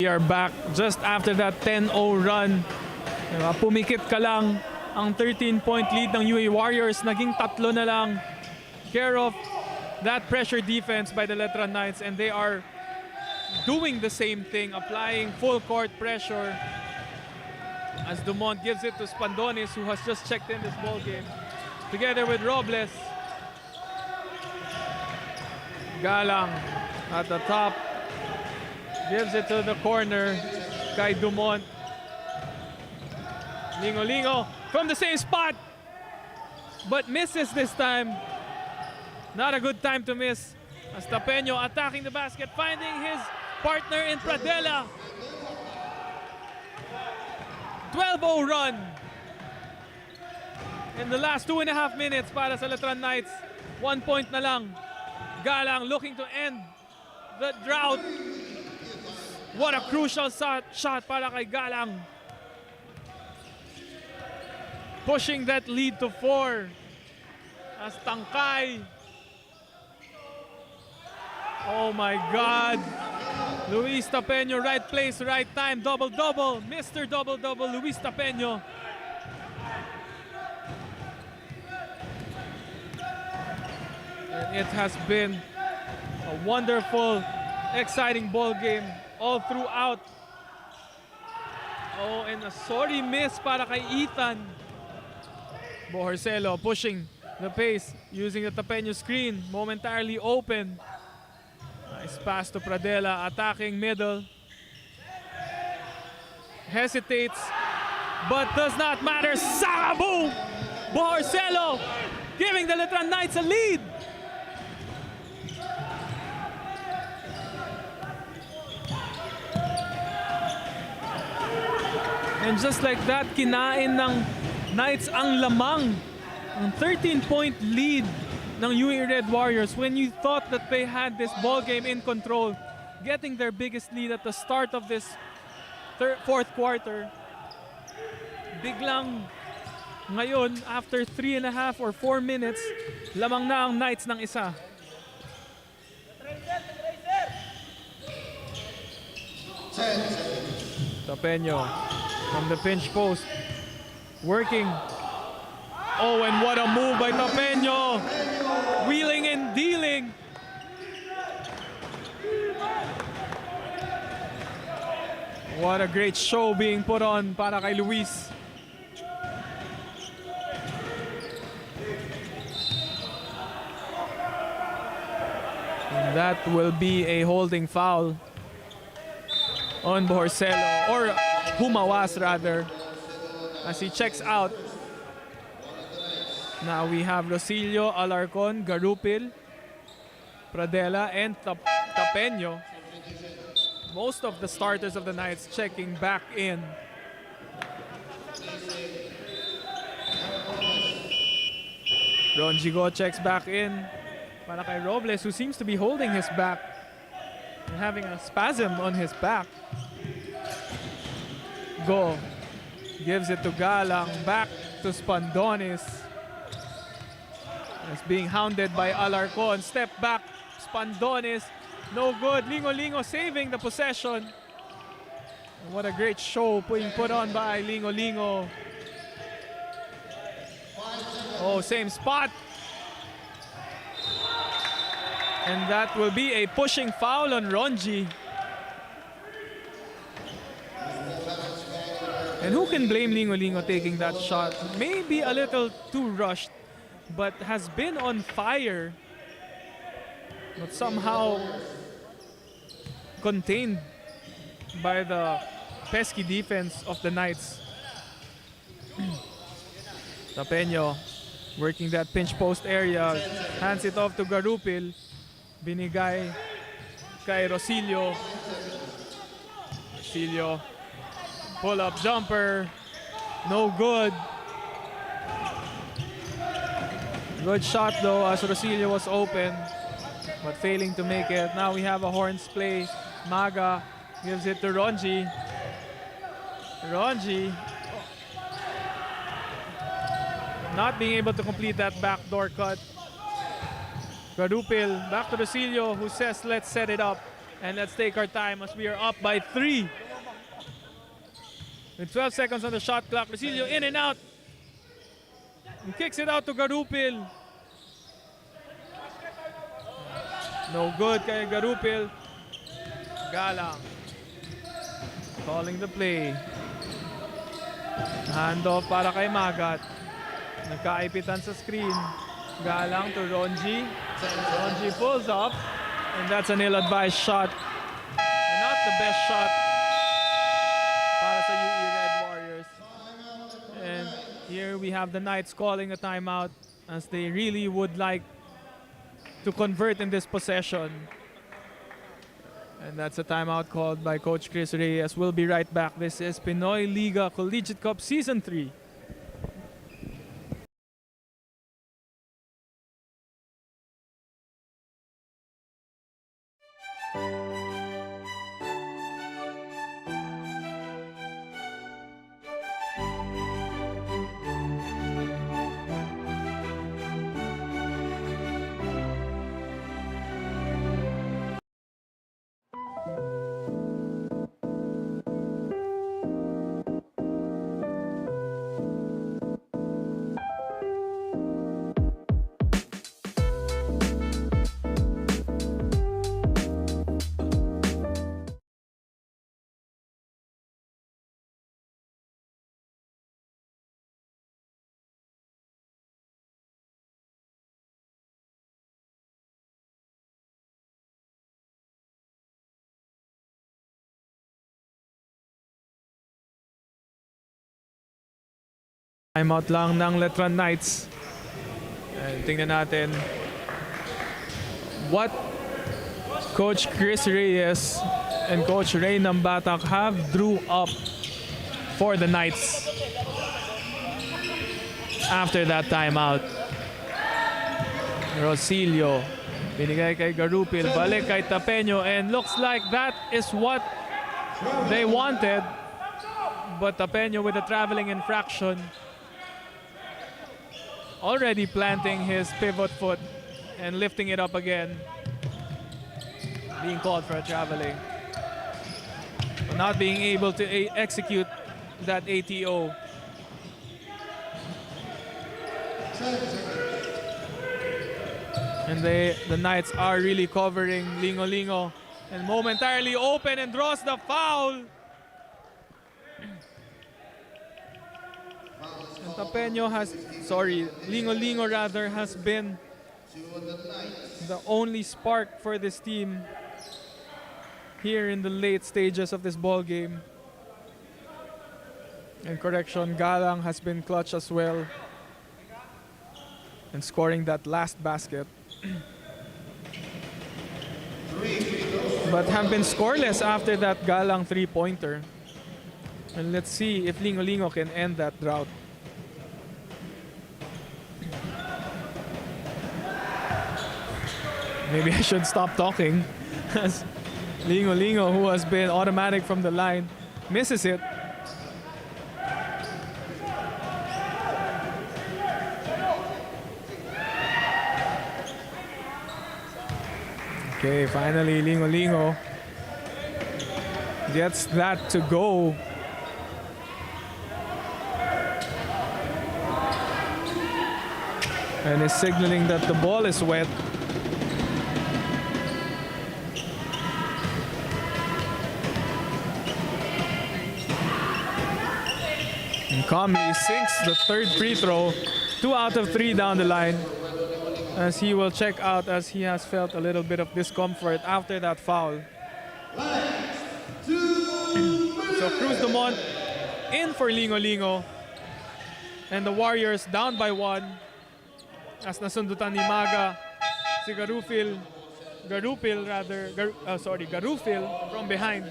We are back just after that 10-0 run. Diba? Pumikit ka lang ang 13-point lead ng UE Warriors. Naging 3 na lang. Care of that pressure defense by the Letran Knights, and they are doing the same thing, applying full court pressure as Dumont gives it to Spandonis, who has just checked in this ball game, together with Robles. Galang at the top. Gives it to the corner. kay Dumont. Lingo from the same spot, but misses this time. Not a good time to miss. As Tapeño attacking the basket, finding his partner in Pradela. 12-0 run in the last 2.5 minutes para sa Letran Knights. 1 point na lang. Galang looking to end the drought. What a crucial shot para kay Galang. Pushing that lead to 4. As Tangkay. Oh my God. Luis Tapeño, right place, right time. Double-double. Mr. Double-double, Luis Tapeño. And it has been a wonderful, exciting ball game all throughout. Oh, and a sorry miss para kay Ethan. Bohorcelo pushing the pace using the Tapeño screen. Momentarily open. Nice pass to Pradela, attacking middle. Hesitates, but does not matter. Sakaboom! Bohorcelo giving the Letran Knights a lead. And just like that, kinain ng Knights ang lamang. Ang 13-point lead ng UE Red Warriors when you thought that they had this ball game in control, getting their biggest lead at the start of this fourth quarter. Biglang ngayon, after 3.5 or 4 minutes, lamang na ang Knights ng isa. Tapeño from the pinch post, working. Oh, and what a move by Tapeño! Wheeling and dealing. What a great show being put on para kay Luis. And that will be a holding foul on Bohorcelo, or Humawas rather, as he checks out. Now we have Rosillo, Alarcon, Garupil, Pradela, and Tapeño. Most of the starters of the Knights checking back in. Ronjigo checks back in para kay Robles, who seems to be holding his back and having a spasm on his back. Go gives it to Galang, back to Spandonis. It's being hounded by Alarcon. Step back, Spandonis. No good. Lingo saving the possession. And what a great show being put on by Lingo. Oh, same spot. And that will be a pushing foul on Ronji. And who can blame Lingo taking that shot? Maybe a little too rushed, but has been on fire, but somehow contained by the pesky defense of the Knights. Tapeño working that pinch post area, hands it off to Garupil, binigay kay Rosillo. Rosillo, pull-up jumper, no good. Good shot though, as Rosillo was open, but failing to make it. Now we have a horns play. Maga gives it to Ronji. Ronji not being able to complete that backdoor cut. Garupil back to Rosillo, who says, let's set it up and let's take our time as we are up by 3. With 12 seconds on the shot clock, Rosillo in and out. He kicks it out to Garupil. No good kay Garupil. Galang calling the play. Handoff para kay Magat. Nagkaipitan sa screen. Galang to Ronji. Ronji pulls up, and that's an ill-advised shot. And not the best shot Here we have the Knights calling a timeout as they really would like to convert in this possession. And that's a timeout called by Coach Chris Reyes. We'll be right back. This is Pinoy Liga Collegiate Cup Season 3. Timeout lang ng Letran Knights. And tingnan natin what Coach Chris Reyes and Coach Ray Nambatak have drew up for the Knights after that timeout. Rosilio, binigay kay Garupil, balik kay Tapeño, and looks like that is what they wanted. But Tapeño with a traveling infraction, already planting his pivot foot and lifting it up again. Being called for a traveling. Not being able to execute that ATO. And the Knights are really covering Lingo Lingo. And momentarily open and draws the foul. And Tapeño has, Lingo Lingo rather, has been the only spark for this team here in the late stages of this ball game. And correction, Galang has been clutch as well and scoring that last basket. But have been scoreless after that Galang three-pointer. And let's see if Lingo Lingo can end that drought. Maybe I should stop talking as Lingo Lingo, who has been automatic from the line, misses it. Okay, finally Lingo Lingo gets that to go. And is signaling that the ball is wet. And calmly sinks the third free throw. 2 out of 3 down the line. As he will check out as he has felt a little bit of discomfort after that foul. So Cruz Dumont in for Lingo Lingo. And the Warriors down by 1. As nasundutan ni Maga si Garufil from behind.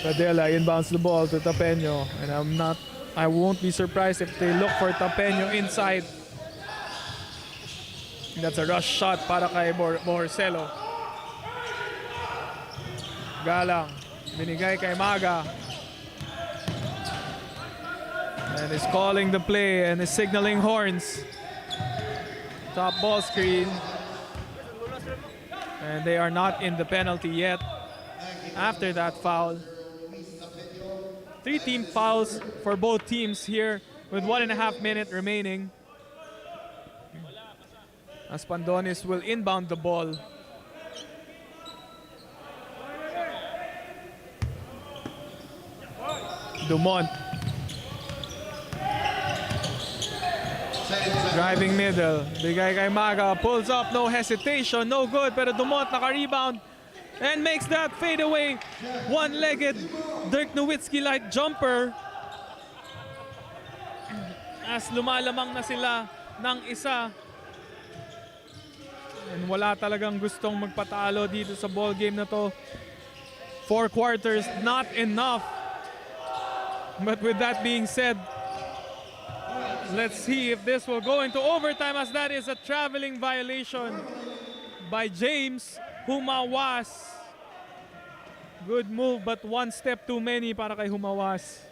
Padilla inbounds the ball to Tapeño, and I won't be surprised if they look for Tapeño inside. That's a rush shot para kay Borcelo. Galang, binigay kay Maga. And is calling the play and is signaling horns. Top ball screen. And they are not in the penalty yet after that foul. 3 team fouls for both teams here with 1.5 minutes remaining. As Pandonis will inbound the ball. Dumont. Driving middle. Bigay kay Maga. Pulls up. No hesitation. No good. Pero Dumont naka-rebound. And makes that fadeaway. One-legged Dirk Nowitzki-like jumper. As lumalamang na sila ng isa. And wala talagang gustong magpatalo dito sa ball game na to. 4 quarters, not enough. But with that being said, let's see if this will go into overtime, as that is a traveling violation by James Humawas. Good move, but one step too many para kay Humawas.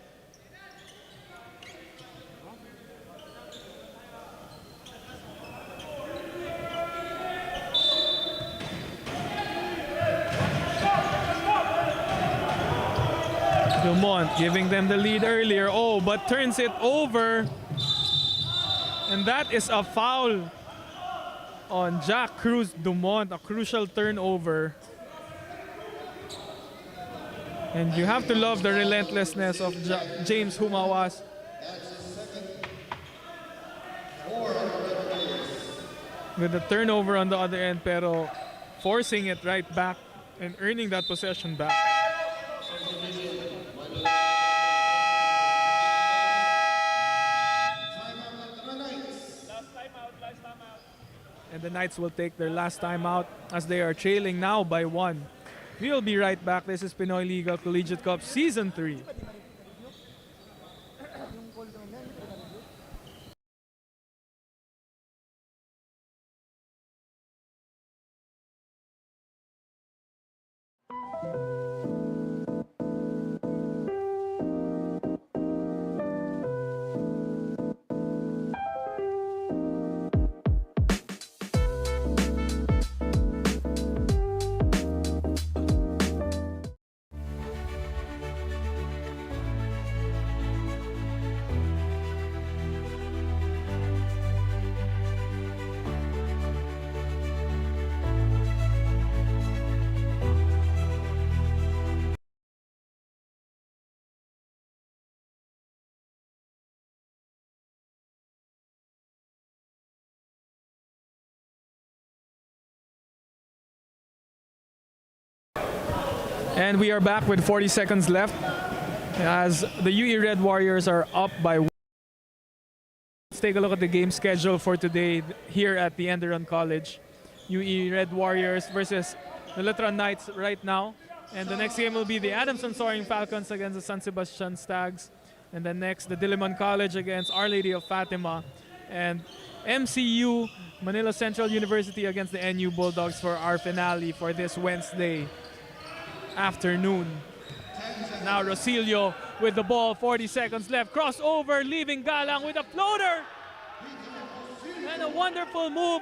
Dumont giving them the lead earlier. Oh, but turns it over. And that is a foul on Jack Cruz Dumont. A crucial turnover. And you have to love the relentlessness of James Humawas. With the turnover on the other end, pero forcing it right back and earning that possession back. And the Knights will take their last time out as they are trailing now by 1. We'll be right back. This is Pinoy Liga Collegiate Cup Season 3. And we are back with 40 seconds left as the UE Red Warriors are up by 1. Let's take a look at the game schedule for today here at the ENDERUN College. UE Red Warriors versus the Letran Knights right now. And the next game will be the Adamson Soaring Falcons against the San Sebastian Stags. And then next, the Diliman College against Our Lady of Fatima. And MCU, Manila Central University against the NU Bulldogs for our finale for this Wednesday afternoon. Now Rosilio with the ball, 40 seconds left. Crossover, leaving Galang with a floater. And a wonderful move,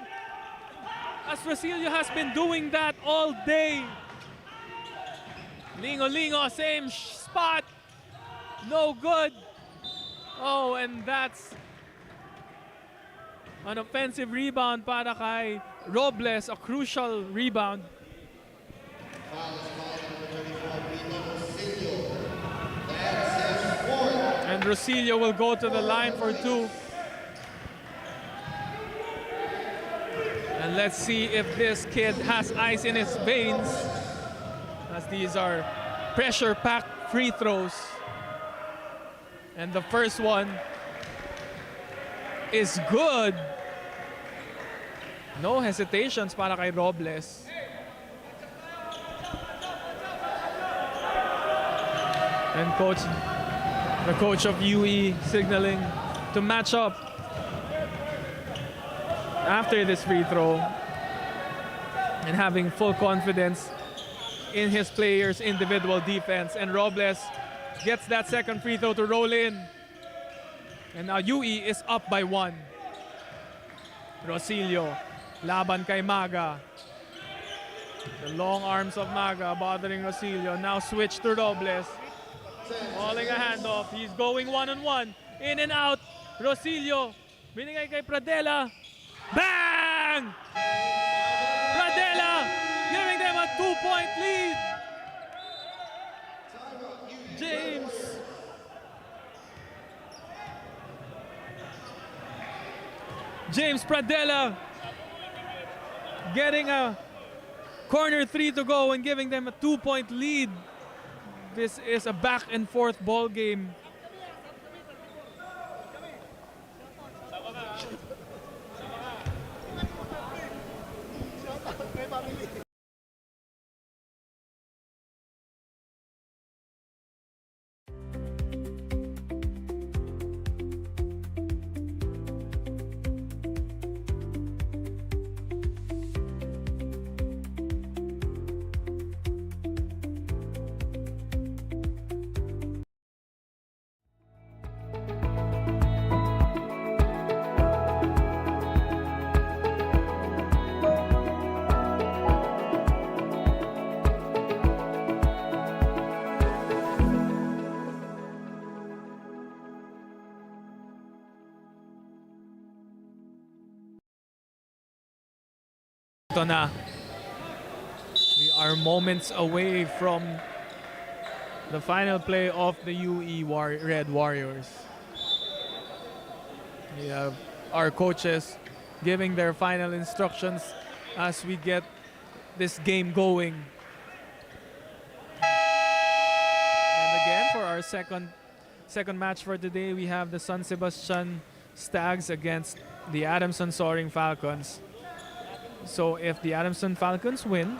as Rosilio has been doing that all day. Lingo, same spot. No good. Oh, and that's an offensive rebound para kay Robles, a crucial rebound. And Rosilio will go to the line for 2. And let's see if this kid has ice in his veins, as these are pressure-packed free throws. And the first one is good. No hesitations para kay Robles. And the coach of UE signaling to match up after this free throw and having full confidence in his players' individual defense. And Robles gets that second free throw to roll in. And now UE is up by 1. Rosilio, laban kay Maga. The long arms of Maga bothering Rosilio. Now switch to Robles. Calling a handoff. He's going one-on-one. In and out. Rosilio. Binigay kay Pradela. Bang! Pradela giving them a 2-point lead. James. James Pradella getting a corner 3 to go and giving them a 2-point lead. This is a back and forth ball game. Ito na. We are moments away from the final play of the UE Red Warriors. We have our coaches giving their final instructions as we get this game going. And again, for our second match for today, we have the San Sebastian Stags against the Adamson Soaring Falcons. So if the Adamson Falcons win,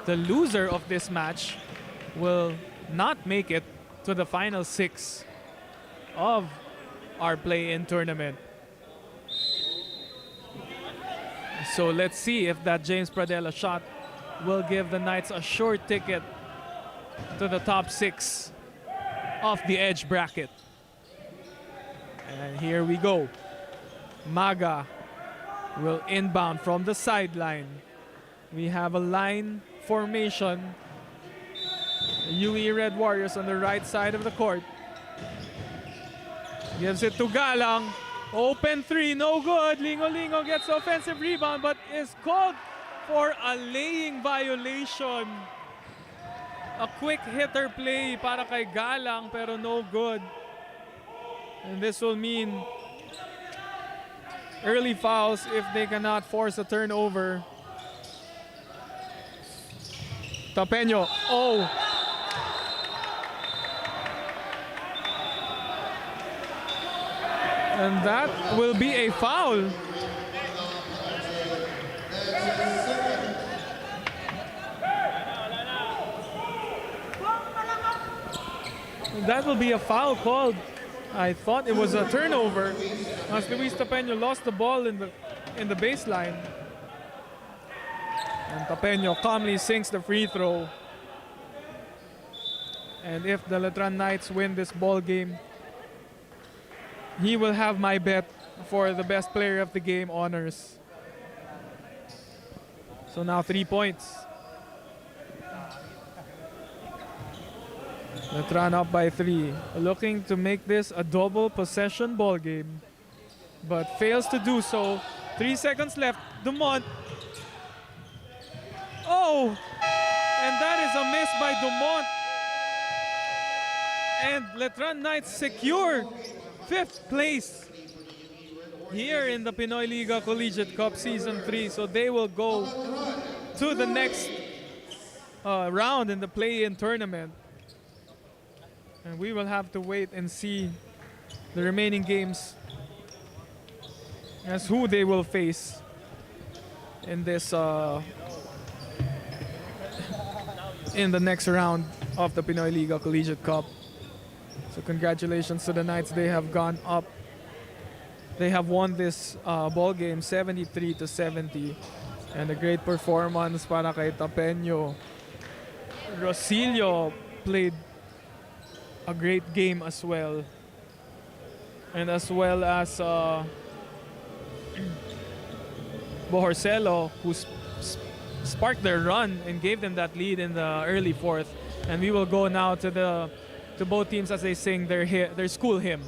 the loser of this match will not make it to the final 6 of our play-in tournament. So let's see if that James Pradella shot will give the Knights a short ticket to the top 6 of the edge bracket. And here we go. Maga will inbound from the sideline. We have a line formation. UE Red Warriors on the right side of the court. Gives it to Galang. Open 3, no good. Lingo gets the offensive rebound but is called for a laying violation. A quick hitter play para kay Galang pero no good. And this will mean early fouls if they cannot force a turnover. Tapeño. Oh. And that will be a foul. That will be a foul called. I thought it was a turnover as Luis Tapeño lost the ball in the baseline. And Tapeño calmly sinks the free throw. And if the Letran Knights win this ball game, he will have my bet for the best player of the game honors. So now 3 points. Letran up by 3, looking to make this a double possession ball game, but fails to do so. 3 seconds left. Dumont. Oh, and that is a miss by Dumont. And Letran Knights secure 5th place here in the PINOYLIGA Collegiate Cup Season 3. So they will go to the next round in the play-in tournament. And we will have to wait and see the remaining games as who they will face in this in the next round of the PINOYLIGA Collegiate Cup. So congratulations to the Knights. They have gone up. They have won this ball game 73-70, and a great performance para kay Tapeño. Rosillo played a great game as well, and as well as Bohorcelo, who sparked their run and gave them that lead in the early 4th. And we will go now to both teams as they sing their school hymn.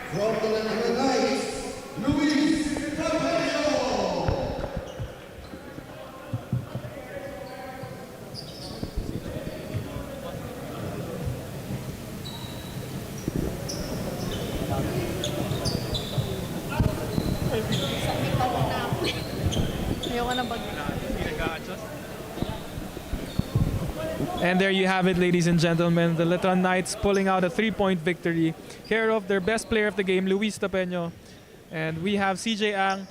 From the Lebanon Knights, Luis Tapio. Ayoko na bag. And there you have it, ladies and gentlemen. The Letran Knights pulling out a 3-point victory, care of their best player of the game, Luis Tapeno. And we have CJ Ang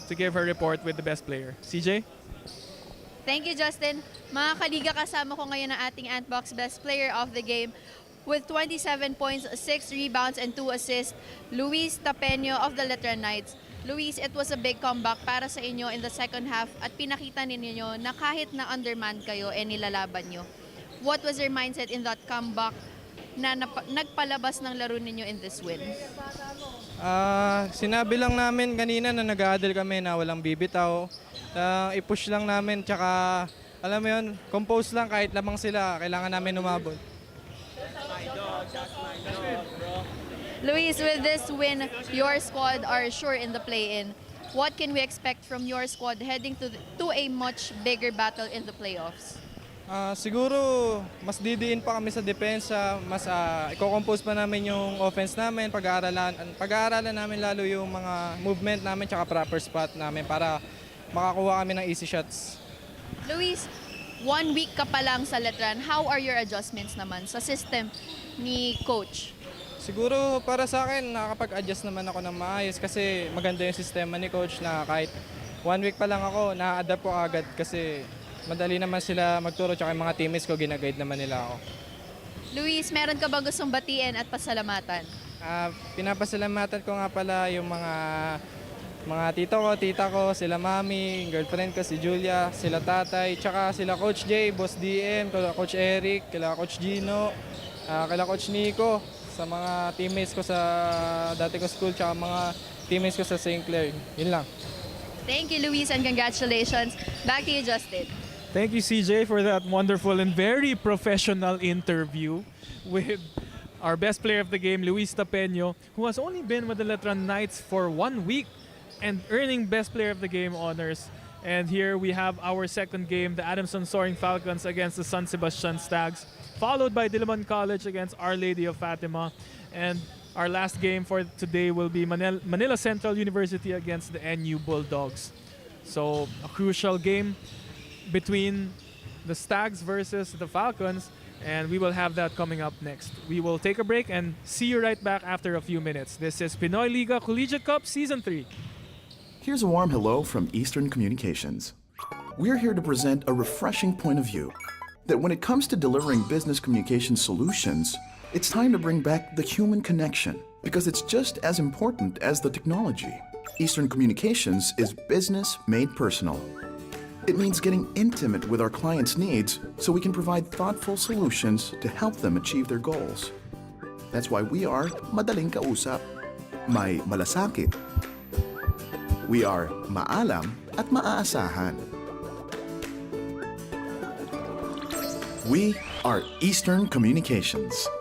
to give her report with the best player. CJ? Thank you, Justin. Mga kaliga, kasama ko ngayon ang ating Antbox Best Player of the Game with 27 points, 6 rebounds, and 2 assists, Luis Tapeno of the Letran Knights. Luis, it was a big comeback para sa inyo in the second half at pinakita ninyo na kahit na undermanned kayo, nilalaban nyo. What was your mindset in that comeback na nagpalabas ng laro ninyo in this win? Sinabi lang namin kanina na nag-a-huddle kami na walang bibitaw. I-push lang namin, tsaka alam mo yun, compose lang kahit lamang sila, kailangan namin umabot. Luis, with this win, your squad are sure in the play-in. What can we expect from your squad heading to a much bigger battle in the playoffs? Siguro, mas didiin pa kami sa depensa, mas i-compose pa namin yung offense namin, pag-aaralan namin lalo yung mga movement namin tsaka proper spot namin para makakuha kami ng easy shots. Luis, 1 week ka pa lang sa Letran. How are your adjustments naman sa system ni Coach? Siguro para sa akin, nakakapag-adjust naman ako ng maayos kasi maganda yung sistema ni Coach na kahit 1 week pa lang ako, na-adapt ko agad kasi madali naman sila magturo tsaka yung mga teammates ko, ginaguide naman nila ako. Luis, meron ka ba gustong batiin at pasalamatan? Pinapasalamatan ko nga pala yung mga tita ko, sila mami, girlfriend ko si Julia, sila tatay, tsaka sila Coach J, Boss DM, Coach Eric, kila Coach Gino, kila Coach Nico, sa mga teammates ko sa dati ko school, tsaka mga teammates ko sa St. Clair. Yun lang. Thank you, Luis, and congratulations. Back to you, Justin. Thank you, CJ, for that wonderful and very professional interview with our best player of the game, Luis Tapeno, who has only been with the Letran Knights for 1 week and earning best player of the game honors. And here we have our second game, the Adamson Soaring Falcons against the San Sebastian Stags, followed by Diliman College against Our Lady of Fatima. And our last game for today will be Manila Central University against the NU Bulldogs. So a crucial game between the Stags versus the Falcons, and we will have that coming up next. We will take a break and see you right back after a few minutes. This is Pinoy Liga Collegiate Cup Season 3. Here's a warm hello from Eastern Communications. We're here to present a refreshing point of view that when it comes to delivering business communication solutions, it's time to bring back the human connection because it's just as important as the technology. Eastern Communications is business made personal. It means getting intimate with our clients' needs so we can provide thoughtful solutions to help them achieve their goals. That's why we are madaling kausap, may malasakit. We are maalam at maaasahan. We are Eastern Communications.